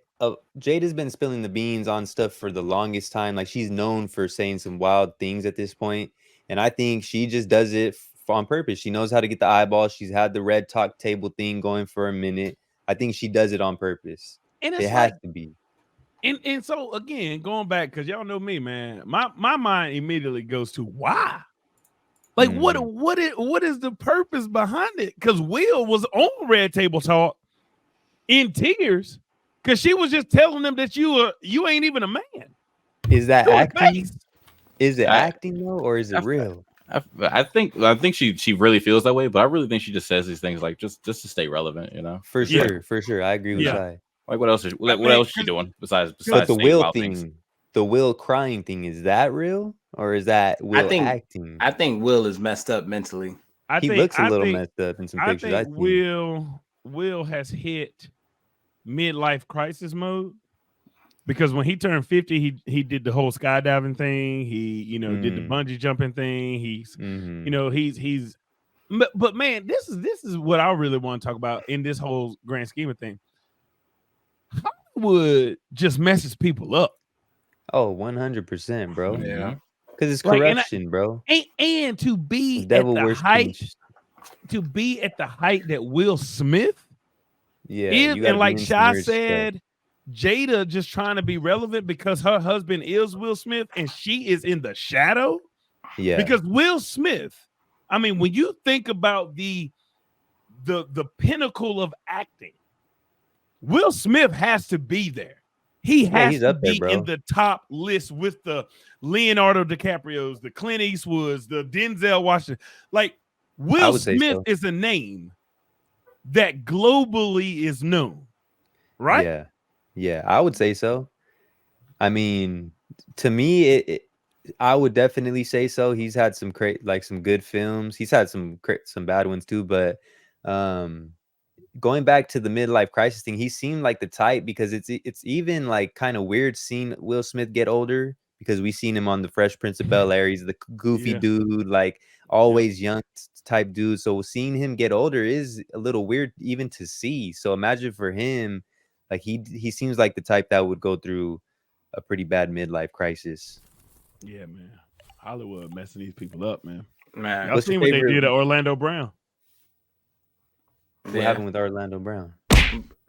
Jada's been spilling the beans on stuff for the longest time. Like she's known for saying some wild things at this point, and I think she just does it on purpose. She knows how to get the eyeballs. She's had the red talk table thing going for a minute. I think she does it on purpose. And it's it has to be. And so again, going back, because y'all know me, man, my mind immediately goes to why. Like what is the purpose behind it? Because Will was on Red Table Talk in tears because she was just telling them that you ain't even a man. Is that acting? Face. Is it acting though, or is it real? I think she really feels that way, but I really think she just says these things like just to stay relevant, you know. For sure. I agree with Shai. Like what else is she doing besides but the Will thing, things? The Will crying thing, is that real or is that Will acting? I think Will is messed up mentally. He looks a little messed up in some pictures. I think Will has hit midlife crisis mode because when he turned 50, he did the whole skydiving thing. He did the bungee jumping thing. He's but man, this is what I really want to talk about in this whole grand scheme of things. Hollywood just messes people up. Oh, 100%, bro. Yeah. Because it's corruption, bro. And to be at the height that Will Smith is, and like Shai said, Jada just trying to be relevant because her husband is Will Smith and she is in the shadow. Yeah. Because Will Smith, I mean, when you think about the pinnacle of acting, Will Smith has to be there. He has to be in the top list with the Leonardo DiCaprios, the Clint Eastwoods, the Denzel Washington. Like Will Smith is a name that globally is known, right? Yeah, I would say so. I mean, to me, I would definitely say so. He's had some some good films. He's had some bad ones too, but going back to the midlife crisis thing, he seemed like the type because it's even like kind of weird seeing Will Smith get older because we seen him on the Fresh Prince of Bel-Air. He's the goofy dude, like always young type dude. So seeing him get older is a little weird even to see. So imagine for him, like he seems like the type that would go through a pretty bad midlife crisis. Yeah, man. Hollywood messing these people up, man. Y'all seen what they did to Orlando Brown. What happened with Orlando Brown?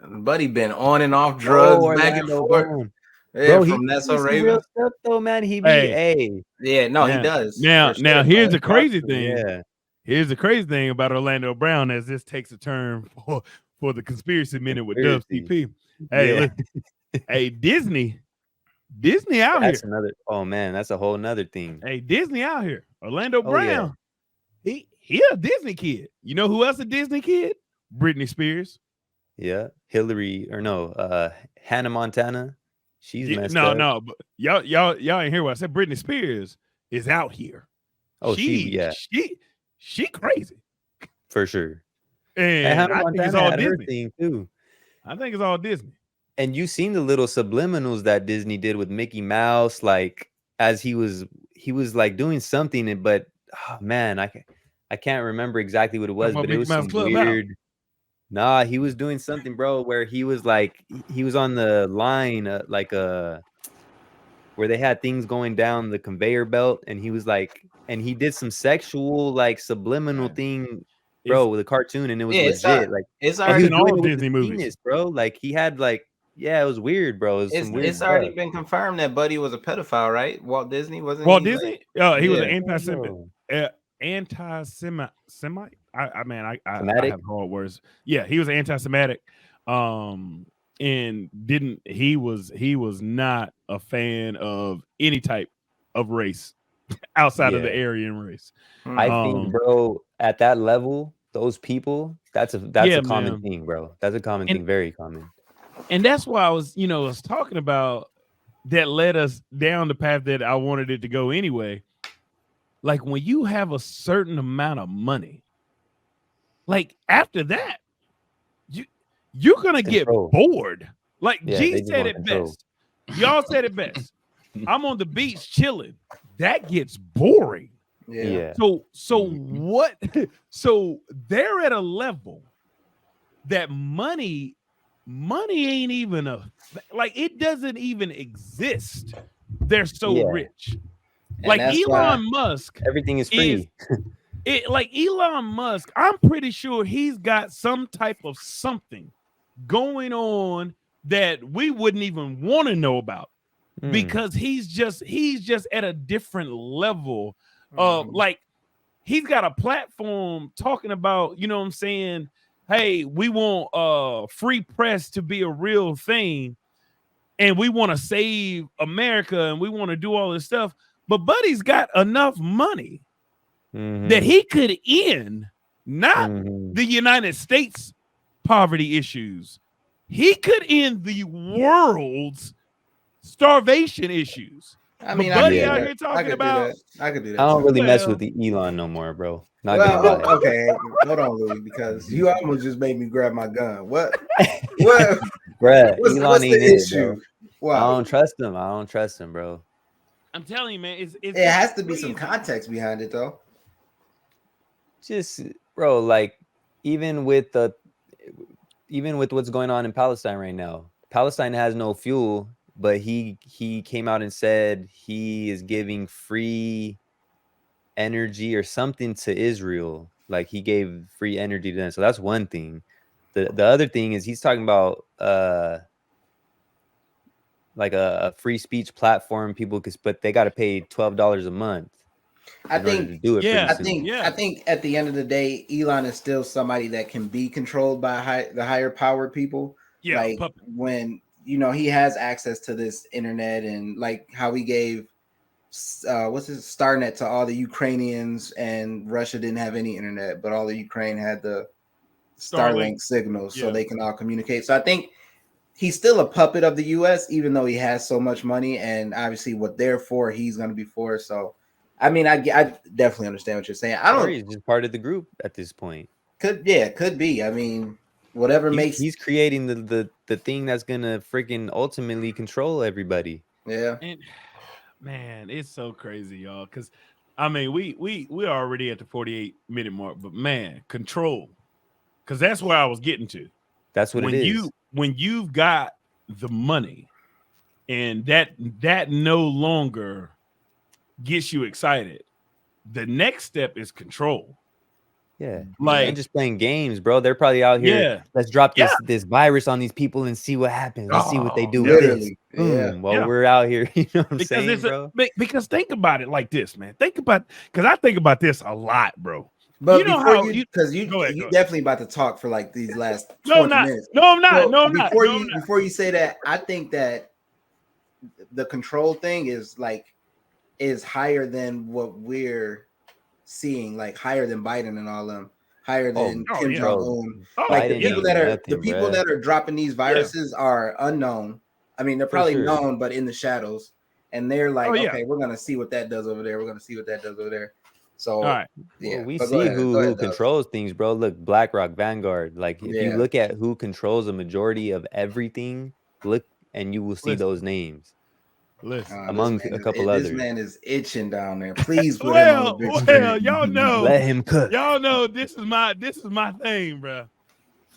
Buddy been on and off drugs back and forth. Yeah, bro, from That's So Raven. Real stuff though, man. He be he does. Now here's the crazy thing. Yeah. Here's the crazy thing about Orlando Brown as this takes a turn for the conspiracy minute with Dub CP. Hey, look, hey, Disney out here. That's a whole nother thing. Hey, Disney out here. Orlando Brown. he a Disney kid. You know who else a Disney kid? Britney Spears. Yeah, Hillary or no, Hannah Montana. She's messed up. No, but y'all ain't hear what I said. Britney Spears is out here. Oh, she crazy for sure. And Hannah I Montana think it's all had her Disney thing too. I think it's all Disney. And you seen the little subliminals that Disney did with Mickey Mouse, like as he was like doing something, but oh, man, I can't remember exactly what it was, but it was some weird. Nah, he was doing something, bro, where he was like he was on the line, where they had things going down the conveyor belt, and he was like, and he did some sexual like subliminal thing, bro, with a cartoon, and it was legit. It's already in all Disney movies, penis, bro. Like he had like. Yeah, it was weird, bro. It's already been confirmed that Buddy was a pedophile, right? Walt Disney wasn't. Walt Disney? He was an anti-Semite. I have hard words. Yeah, he was anti-Semitic. And he was not a fan of any type of race outside of the Aryan race. I think, bro, at that level, those people, that's a common thing, bro. That's a common thing, very common. And that's why I was talking about that led us down the path that I wanted it to go anyway. Like when you have a certain amount of money, like after that, you're gonna get bored. Like G said it best. Y'all said it best. I'm on the beach chilling. That gets boring. Yeah. So what? So they're at a level that money ain't even it doesn't even exist. They're so rich. And like Elon Musk, everything is free. Like Elon Musk, I'm pretty sure he's got some type of something going on that we wouldn't even want to know about because he's just at a different level of like he's got a platform talking about, you know what I'm saying? Hey, we want free press to be a real thing, and we want to save America, and we want to do all this stuff. But Buddy's got enough money that he could end not the United States poverty issues. He could end the world's starvation issues. I mean, Buddy out here talking about. I could do that. I don't really mess with the Elon no more, bro. Okay, hold on, Louis, because you almost just made me grab my gun. What? What? Bruh, what's the issue? Wow. I don't trust him, bro. I'm telling you, man, it has to be some context behind it, though. Just, bro, like even with what's going on in Palestine right now, Palestine has no fuel, but he came out and said he is giving free energy or something to Israel. Like he gave free energy to them. So that's one thing. The other thing is he's talking about like a free speech platform people could, but they got to pay $12 a month. I think at the end of the day, Elon is still somebody that can be controlled by the higher powered people. Yeah, like when he has access to this internet, and like how he gave Starnet to all the Ukrainians, and Russia didn't have any internet, but all the Ukraine had the Starlink signals, so they can all communicate. So I think he's still a puppet of the U.S., even though he has so much money, and obviously what they're for, he's going to be for. So, I mean, I definitely understand what you're saying. He's just part of the group at this point. Could be. I mean, whatever he's creating the thing that's gonna freaking ultimately control everybody. Yeah. And, man, it's so crazy, y'all. Because I mean, we're already at the 48-minute mark, but man, control. Because that's where I was getting to. That's what it is. When you've got the money, and that no longer gets you excited, the next step is control. Yeah, like just playing games, bro. They're probably out here. Yeah. Let's drop this virus on these people and see what happens. Let's see what they do with this. We're out here. You know what I'm saying, bro? Because think about it like this, man. Because I think about this a lot, bro. But you definitely about to talk for like these last 20 minutes. No, I'm not. Before you say that, I think that the control thing is higher than what we're seeing, like higher than Biden and all them, higher than Kim yeah. Jong-un. Oh, Like the Biden people ain't that are nothing, bruh. that are dropping these viruses are unknown. I mean, they're For probably sure. known, but in the shadows. And they're like, Oh, yeah. okay, we're gonna see what that does over there. We're gonna see what that does over there. So, All right. yeah, Well, we but see who Dubs. controls things, bro. Look, BlackRock, Vanguard. Like, if you Yeah. look at who controls a majority of everything, look, and you will see Listen. those names Listen. among a couple this others. man is itching down there. Please put him on the big screen. Y'all know. Let him cook. Y'all know this is my thing, bro.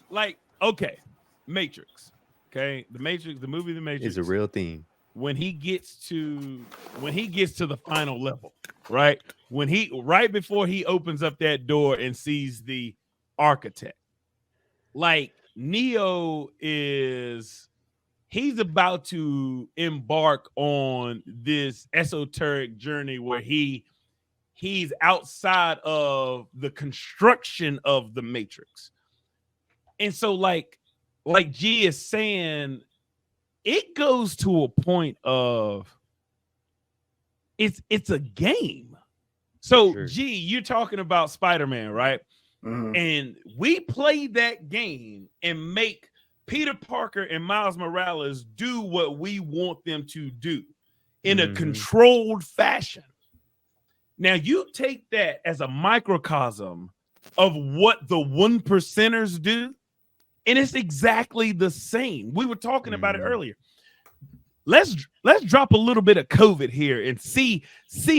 Like, okay, Matrix. Okay, the movie The Matrix It's a real thing. When he gets to the final level, right? Right before he opens up that door and sees the architect, like Neo he's about to embark on this esoteric journey where he's outside of the construction of the Matrix. And so like G is saying, it goes to a point of it's a game. So Sure. G, you're talking about Spider-Man, right? Mhm. And we play that game and make Peter Parker and Miles Morales do what we want them to do in a controlled fashion. Now you take that as a microcosm of what the 1%ers do, and it's exactly the same. We were talking about it earlier. Let's drop a little bit of COVID here and see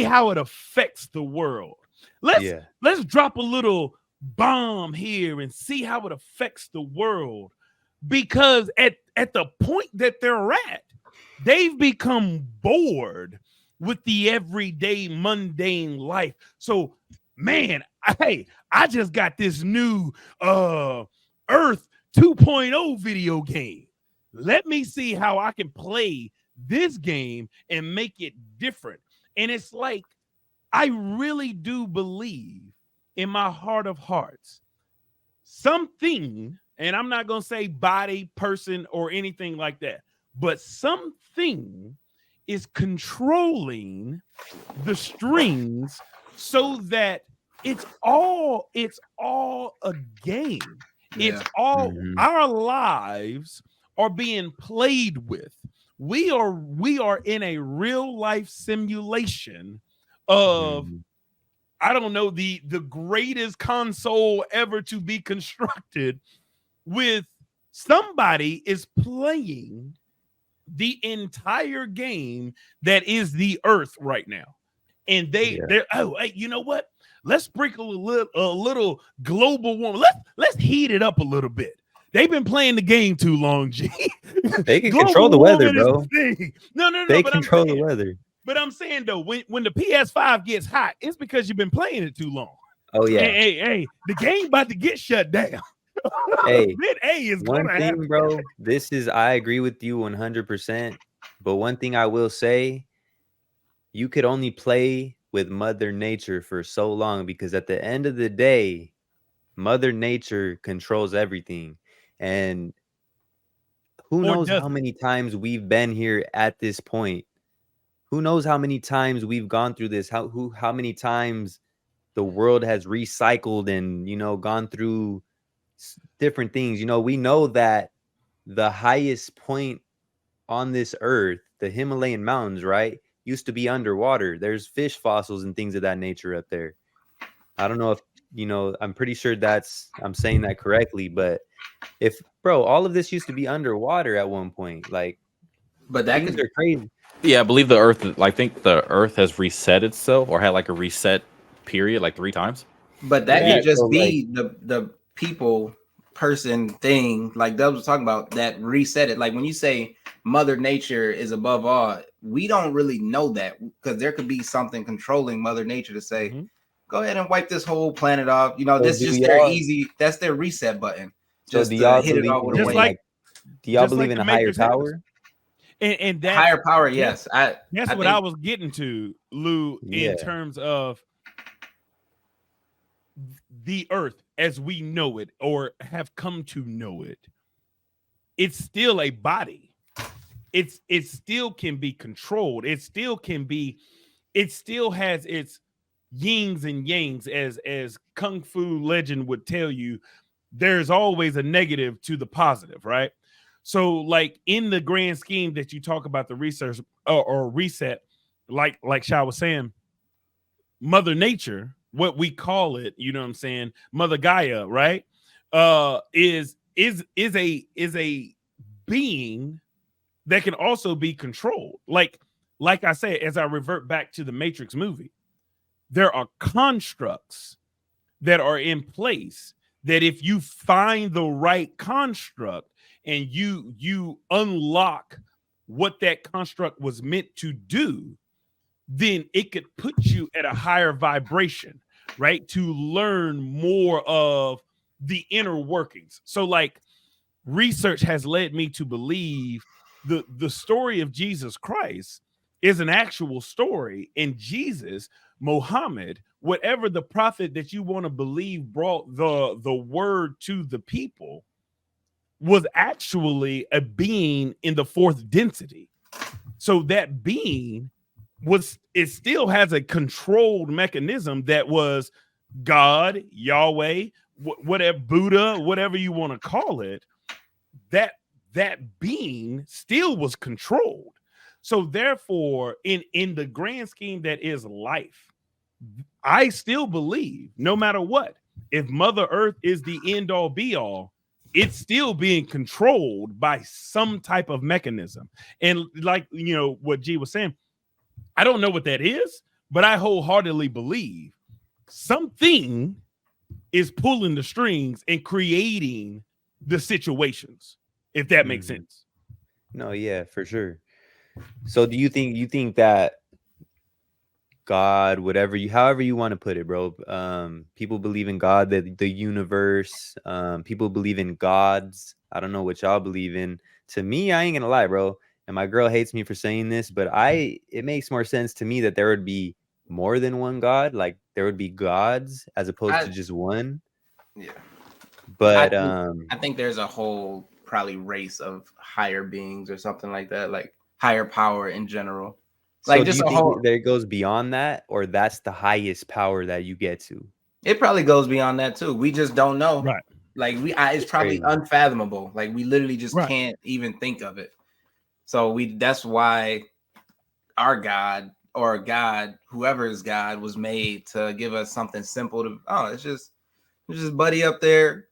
how it affects the world. Let's drop a little bomb here and see how it affects the world, because at the point that they're at, they've become bored with the everyday mundane life. So, man, I just got this new Earth 2.0 video game. Let me see how I can play this game and make it different. And it's like, I really do believe in my heart of hearts, something, and I'm not going to say body, person, or anything like that, but something is controlling the strings so that it's all a game. Yeah. It's all our lives are being played with. We are in a real life simulation of I don't know, the greatest console ever to be constructed, with somebody is playing the entire game that is the Earth right now. And they're hey, you know what? Let's sprinkle a little global warming. Let's heat it up a little bit. They've been playing the game too long, G. They can control the weather, bro. No. They control the weather. But I'm saying though, when the PS5 gets hot, it's because you've been playing it too long. Oh yeah. Hey, the game about to get shut down. Hey, Bit A is one gonna thing, happen, bro. I agree with you 100%. But one thing I will say, you could only play with Mother Nature for so long, because at the end of the day, Mother Nature controls everything. And who knows how many times we've been here at this point? Who knows how many times we've gone through this? How many times the world has recycled and, gone through different things. We know that the highest point on this earth, the Himalayan mountains, right, used to be underwater. There's fish fossils and things of that nature up there. I don't know if, I'm pretty sure I'm saying that correctly, but all of this used to be underwater at one point, like, but that things are crazy. Yeah, I believe the Earth. I think the Earth has reset itself, or had like a reset period, like 3 times. But that could just be the people, person, thing, like Dubs was talking about, that reset it. Like when you say Mother Nature is above all, we don't really know that, because there could be something controlling Mother Nature to say, go ahead and wipe this whole planet off. This is just their easy. That's their reset button. Just do y'all hit it all with a wave. Do y'all believe in a higher power? And that's, higher power, yes. That's what I was getting to, Lou, in terms of the Earth as we know it, or have come to know it. It's still a body. It still can be controlled. It still has its yins and yangs, as Kung Fu legend would tell you, there's always a negative to the positive, right? So, like in the grand scheme that you talk about the research or reset, like Shah was saying, Mother Nature, what we call it, you know what I'm saying, Mother Gaia, right? Is a being that can also be controlled. Like I said, as I revert back to the Matrix movie, there are constructs that are in place that if you find the right construct and you unlock what that construct was meant to do, then it could put you at a higher vibration, right? To learn more of the inner workings. So like research has led me to believe the story of Jesus Christ is an actual story, and Jesus, Muhammad, whatever the prophet that you want to believe brought the word to the people, was actually a being in the fourth density. So that being it still has a controlled mechanism that was God, Yahweh, whatever, Buddha, whatever you want to call it. That being still was controlled. So therefore, in the grand scheme that is life, I still believe, no matter what, if Mother Earth is the end all be all, it's still being controlled by some type of mechanism. And like, you know, what G was saying, I don't know what that is, but I wholeheartedly believe something is pulling the strings and creating the situations, if that makes sense. No, yeah, for sure. So do you think that God, however you want to put it, bro, people believe in God, the universe, people believe in gods. I don't know what y'all believe in. To me, I ain't gonna lie, bro, and my girl hates me for saying this, but it makes more sense to me that there would be more than one God, like there would be gods as opposed to just one. Yeah. But I think there's a whole probably race of higher beings or something like that, like higher power in general. Like, so just do you think there goes beyond that, or that's the highest power that you get to? It probably goes beyond that too. We just don't know. Right. Like it's probably crazy. Unfathomable. Like we literally just can't even think of it. So that's why our God or God, whoever is God, was made to give us something simple to. Oh, it's just buddy up there,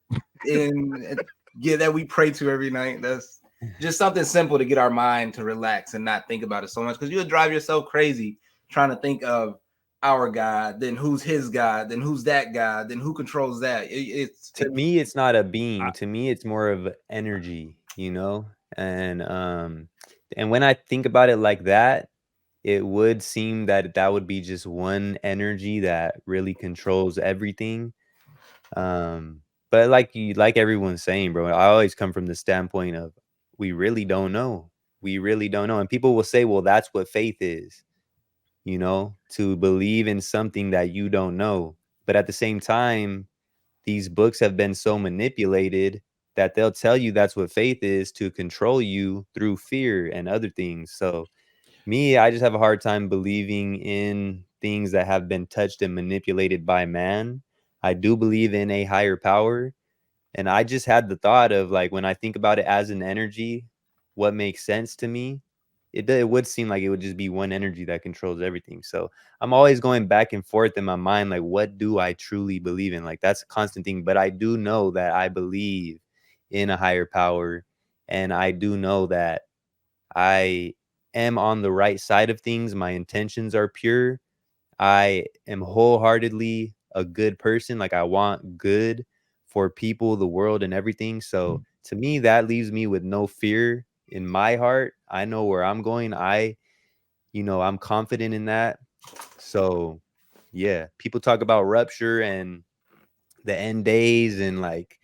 and that we pray to every night. That's just something simple to get our mind to relax and not think about it so much, because you would drive yourself crazy trying to think of our God, then who's his God, then who's that God, then who controls that. To me, it's not a being. To me, it's more of energy, you know. And when I think about it like that, it would seem that would be just one energy that really controls everything. But like everyone's saying, bro, I always come from the standpoint of we really don't know. We really don't know. And people will say, well, that's what faith is, you know, to believe in something that you don't know. But at the same time, these books have been so manipulated that they'll tell you that's what faith is, to control you through fear and other things. So I just have a hard time believing in things that have been touched and manipulated by man. I do believe in a higher power. And I just had the thought of, like, when I think about it as an energy, what makes sense to me, it would seem like it would just be one energy that controls everything. So I'm always going back and forth in my mind, like, what do I truly believe in? Like, that's a constant thing. But I do know that I believe in a higher power. And I do know that I am on the right side of things. My intentions are pure. I am wholeheartedly a good person. Like, I want good for people, the world, and everything. So to me, that leaves me with no fear in my heart. I know where I'm going. I'm confident in that. So yeah, people talk about rupture and the end days and, like,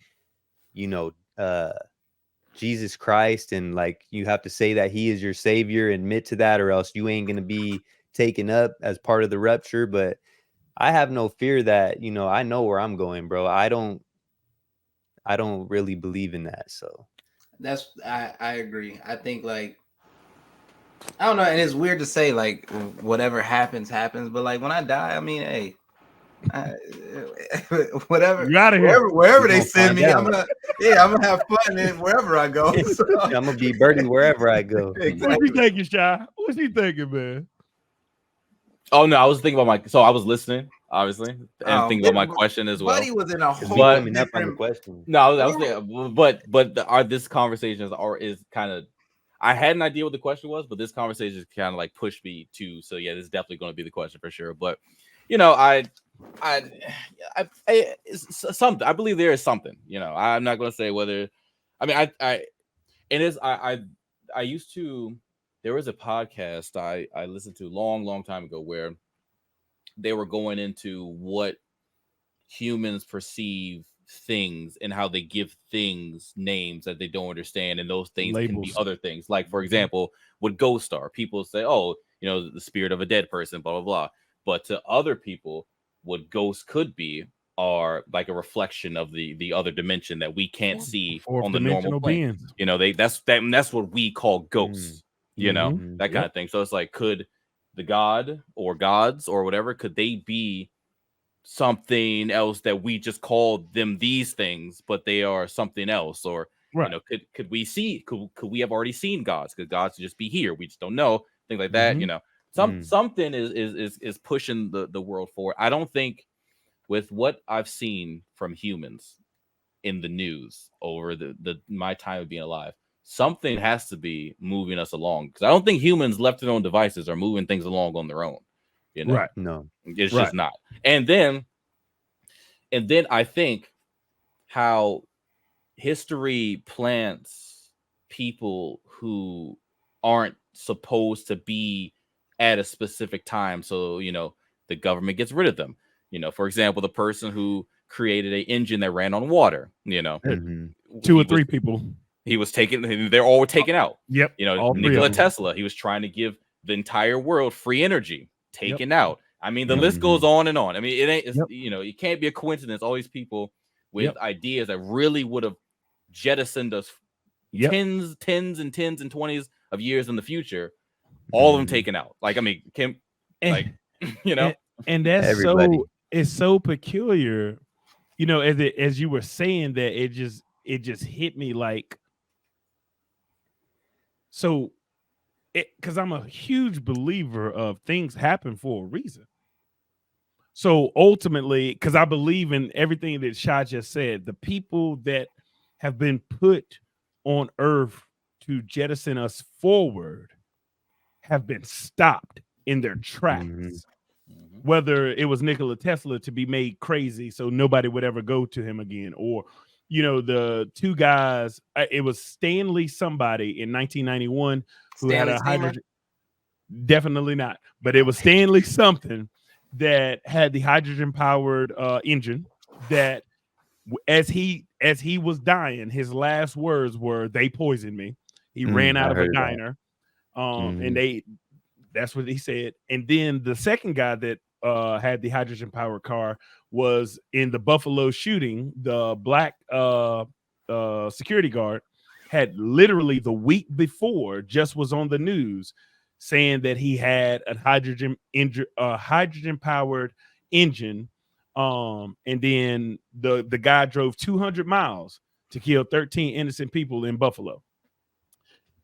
Jesus Christ, and like, you have to say that he is your savior, admit to that, or else you ain't going to be taken up as part of the rupture. But I have no fear that, I know where I'm going, bro. I don't really believe in that. So I agree. I think, like, I don't know, and it's weird to say, like, whatever happens, but like when I die, I mean, hey, Whatever, You out of here. wherever they gonna send find me, out. I'm gonna have fun in wherever I go. So. I'm gonna be Birdie wherever I go. What you Exactly. thinking, Shy? What you thinking, man? Oh no, I was thinking about I was listening, obviously, and thinking about my But question as well. Buddy was in a Because whole we coming up on the different. question. No, I was thinking, but this conversations is kind of. I had an idea what the question was, but this conversation kind of like pushed me to. So yeah, this is definitely going to be the question for sure. But you know, it's something. I believe there is something. You know, I'm not going to say whether. I mean, I used to. There was a podcast I listened to long time ago where they were going into what humans perceive things and how they give things names that they don't understand, and those things can be Labels. other things. Like, for example, with ghost are, people say, oh, you know, the spirit of a dead person, blah blah blah. But to other people, what ghosts could be are like a reflection of the other dimension that we can't see Fourth on the normal dimensional plane. beings. You know, that's what we call ghosts. You know, Mhm. that kind of thing. So it's like, could the god or gods or whatever, could they be something else that we just call them these things, but they are something else? Or Right. you know, could we see, could we have already seen gods? Could gods just be here? We just don't know, things like that. You know, something is pushing the world forward. I don't think, with what I've seen from humans in the news over the my time of being alive, something has to be moving us along, because I don't think humans left to their own devices are moving things along on their own. You know, Right. No. it's Right. just not. And then I think how history plants people who aren't supposed to be at a specific time. So, you know, the government gets rid of them. You know, for example, the person who created an engine that ran on water, you know, Mhm. Two or three people. he was taken, they're all taken out. Yep. You know, All three Nikola of them. Tesla, he was trying to give the entire world free energy, taken out. I mean, the Yep. list goes on and on. I mean, it ain't, Yep. you know, it can't be a coincidence. All these people with ideas that really would have jettisoned us Yep. tens and 20s of years in the future, all of them taken out. Like, I mean, like, you know, and that's Everybody. it's so peculiar, you know, as you were saying that, it just hit me like, so because I'm a huge believer of things happen for a reason. So ultimately, because I believe in everything that Shah just said, the people that have been put on earth to jettison us forward have been stopped in their tracks. Whether it was Nikola Tesla to be made crazy so nobody would ever go to him again, or, you know, the two guys, it was Stanley somebody in 1991 who had a hydrogen. Definitely not, but it was Stanley something that had the hydrogen powered engine that as he was dying, his last words were, "They poisoned me." He ran out of a diner, and that's what he said. And then the second guy that had the hydrogen powered car was in the Buffalo shooting. The black security guard had literally the week before just was on the news saying that he had a hydrogen powered engine. And then the guy drove 200 miles to kill 13 innocent people in Buffalo.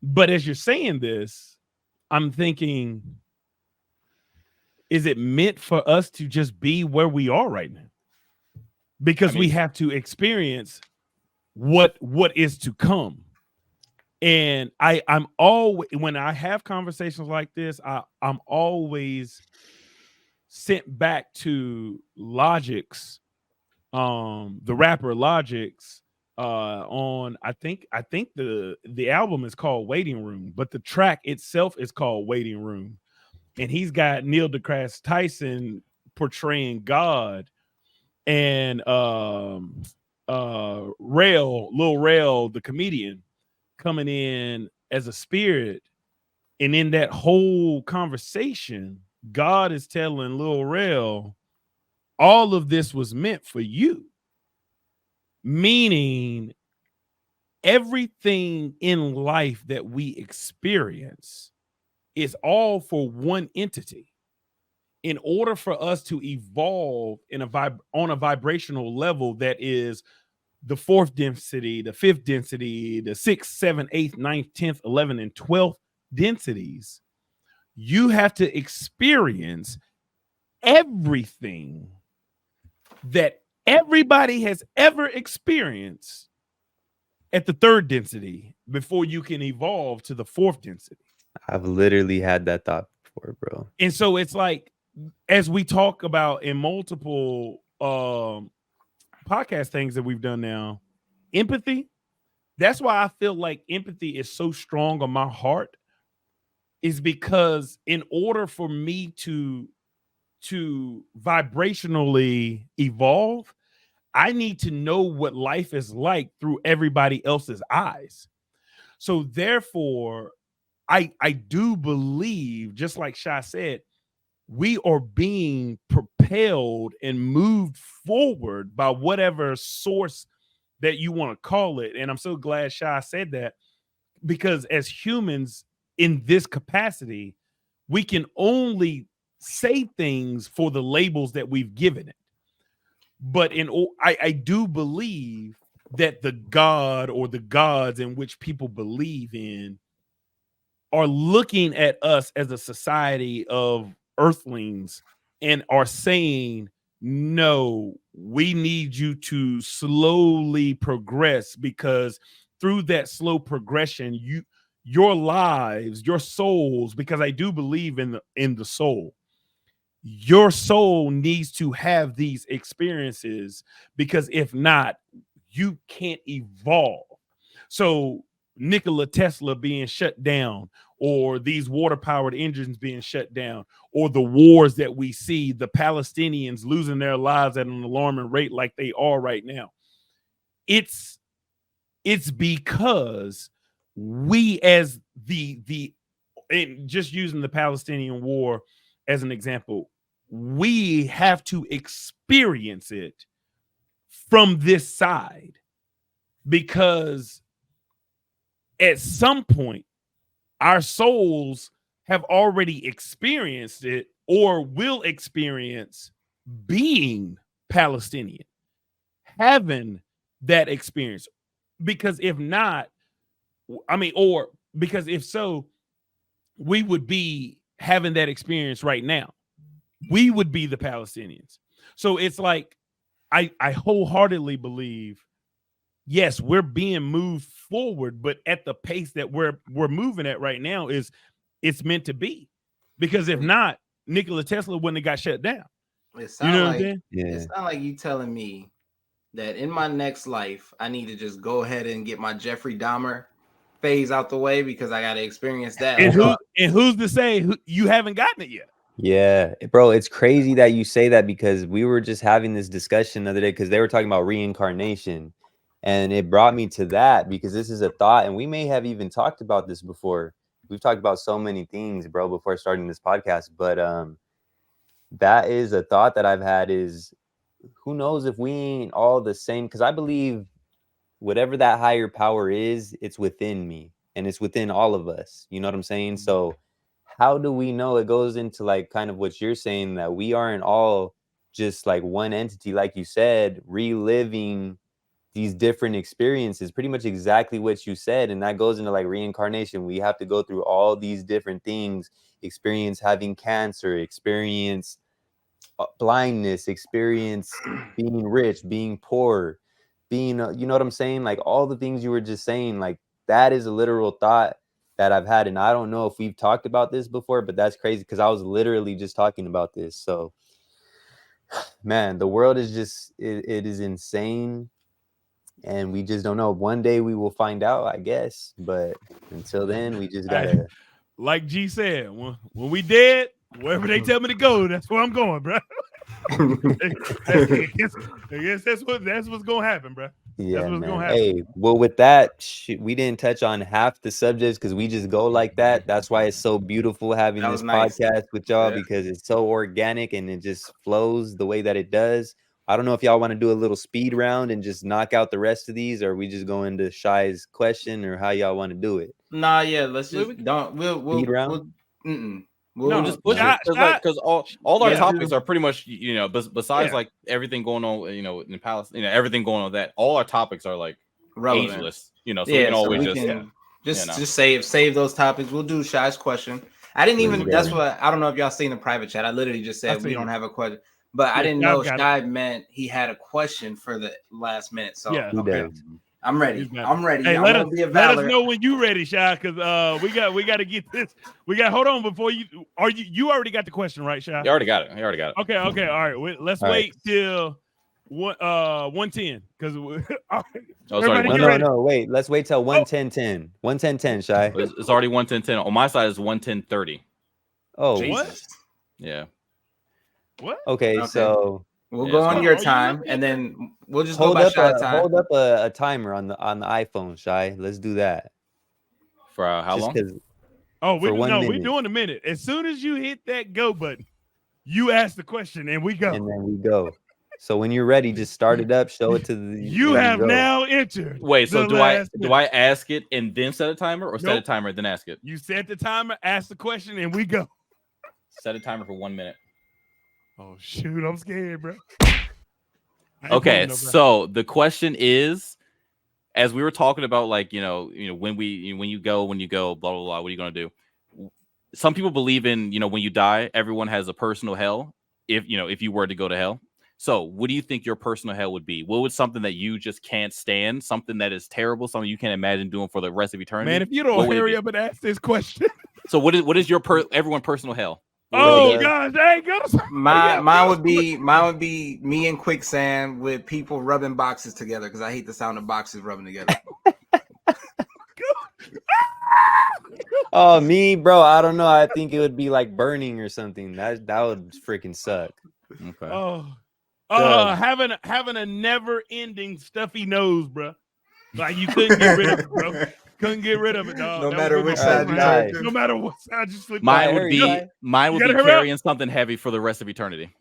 But as you're saying this, I'm thinking, is it meant for us to just be where we are right now? Because we have to experience what is to come. And I'm always, when I have conversations like this, I'm always sent back to Logic's, the rapper Logic's, on I think the album is called Waiting Room, but the track itself is called Waiting Room. And he's got Neil deGrasse Tyson portraying God, and Lil Rel, the comedian, coming in as a spirit. And in that whole conversation, God is telling Lil Rel, all of this was meant for you. Meaning everything in life that we experience is all for one entity. in order for us to evolve on a vibrational level that is the 4th density, the 5th density, the 6th, 7th, 8th, 9th, 10th, 11th, and 12th densities, you have to experience everything that everybody has ever experienced at the 3rd density before you can evolve to the 4th density. I've literally had that thought before, bro. And so it's like, as we talk about in multiple podcast things that we've done now, empathy, that's why I feel like empathy is so strong on my heart, is because in order for me to vibrationally evolve, I need to know what life is like through everybody else's eyes. So therefore, I do believe, just like Sha said, we are being propelled and moved forward by whatever source that you want to call it. And I'm so glad Sha said that, because as humans in this capacity, we can only say things for the labels that we've given it. But I do believe that the God or the gods in which people believe in are looking at us as a society of earthlings and are saying, no, we need you to slowly progress, because through that slow progression, your lives, your souls, because I do believe in the soul, your soul needs to have these experiences, because if not, you can't evolve. So Nikola Tesla being shut down, or these water-powered engines being shut down, or the wars that we see, the Palestinians losing their lives at an alarming rate like they are right now, it's because we, as the and just using the Palestinian war as an example, we have to experience it from this side, because at some point our souls have already experienced it or will experience being Palestinian, having that experience. Because if not, or because if so, we would be having that experience right now. We would be the Palestinians. So it's like, I wholeheartedly believe, yes, we're being moved forward, but at the pace that we're moving at right now it's meant to be. Because if not, Nikola Tesla wouldn't have got shut down. It sounds you know like, what I'm saying? Yeah. It sounds like you telling me that in my next life, I need to just go ahead and get my Jeffrey Dahmer phase out the way, because I got to experience that. And who's to say you haven't gotten it yet? Yeah, bro, it's crazy that you say that, because we were just having this discussion the other day, because they were talking about reincarnation, and it brought me to that, because this is a thought, and we may have even talked about this before. We've talked about so many things, bro, before starting this podcast, but that is a thought that I've had, is who knows if we ain't all the same, because I believe whatever that higher power is, it's within me, and it's within all of us. You know what I'm saying? So how do we know? It goes into like kind of what you're saying, that we aren't all just like one entity, like you said, reliving these different experiences, pretty much exactly what you said. And that goes into like reincarnation. We have to go through all these different things, experience having cancer, experience blindness, experience being rich, being poor, being, you know what I'm saying? Like all the things you were just saying, like that is a literal thought that I've had. And I don't know if we've talked about this before, but that's crazy, because I was literally just talking about this. So man, the world is just, it is insane. And we just don't know. One day we will find out, I guess. But until then, we just gotta, like G said, when we dead, wherever they tell me to go, that's where I'm going, bro. I guess that's what's gonna happen, bro. yeah, that's what's man. gonna happen. Hey, well, with that, we didn't touch on half the subjects, because we just go like that. That's why it's so beautiful having this podcast with y'all, because it's so organic and it just flows the way that it does. I don't know if y'all want to do a little speed round and just knock out the rest of these, or we just go into Shy's question, or how y'all want to do it. Nah, yeah, let's just we'll speed round. We'll just push it because all our topics are pretty much besides like everything going on in Palestine, everything going on that all our topics are like relevant. Ageless, so we can always just save those topics. We'll do Shai's question. I didn't even. That's what I don't know if y'all seen the private chat. I literally just said we don't have a question, but I didn't know Shai meant he had a question for the last minute. So I'm ready. I'm ready. Hey, let us know when you ready, Shai, because we got to get this. Hold on before you already got the question, right, Shai? You already got it. Okay, all right. Let's wait till 110 because no, wait. Let's wait till 110:10. 110:10, Shai. It's already 110:10. On my side is 110:30. Oh, Jesus. What? Yeah. What? Okay, so we'll go on your time, and then we'll just go by Shai time. Hold up a timer on the iPhone, Shai. Let's do that. For how long? We're doing a minute. As soon as you hit that go button, you ask the question, and we go. And then we go. So when you're ready, just start it up. Show it to the. You have now entered. Wait, so do I ask it and then set a timer, or set a timer and then ask it? You set the timer, ask the question, and we go. Set a timer for 1 minute. Oh shoot, I'm scared, bro. Okay, so the question is, as we were talking about, like when you go, blah blah blah. What are you gonna do? Some people believe in when you die, everyone has a personal hell. If you were to go to hell. So, what do you think your personal hell would be? What would something that you just can't stand, something that is terrible, something you can't imagine doing for the rest of eternity? Man, if you don't hurry up and ask this question. So, what is your everyone personal hell? Oh gosh, dang, mine would be me in quicksand with people rubbing boxes together because I hate the sound of boxes rubbing together. Oh, me, bro. I don't know. I think it would be like burning or something. That would freaking suck. Okay. Having a never-ending stuffy nose, bro. Like you couldn't get rid of it, bro. Couldn't get rid of it, dog. No matter which side you turn. No matter what side you slip. Mine would be carrying something heavy for the rest of eternity.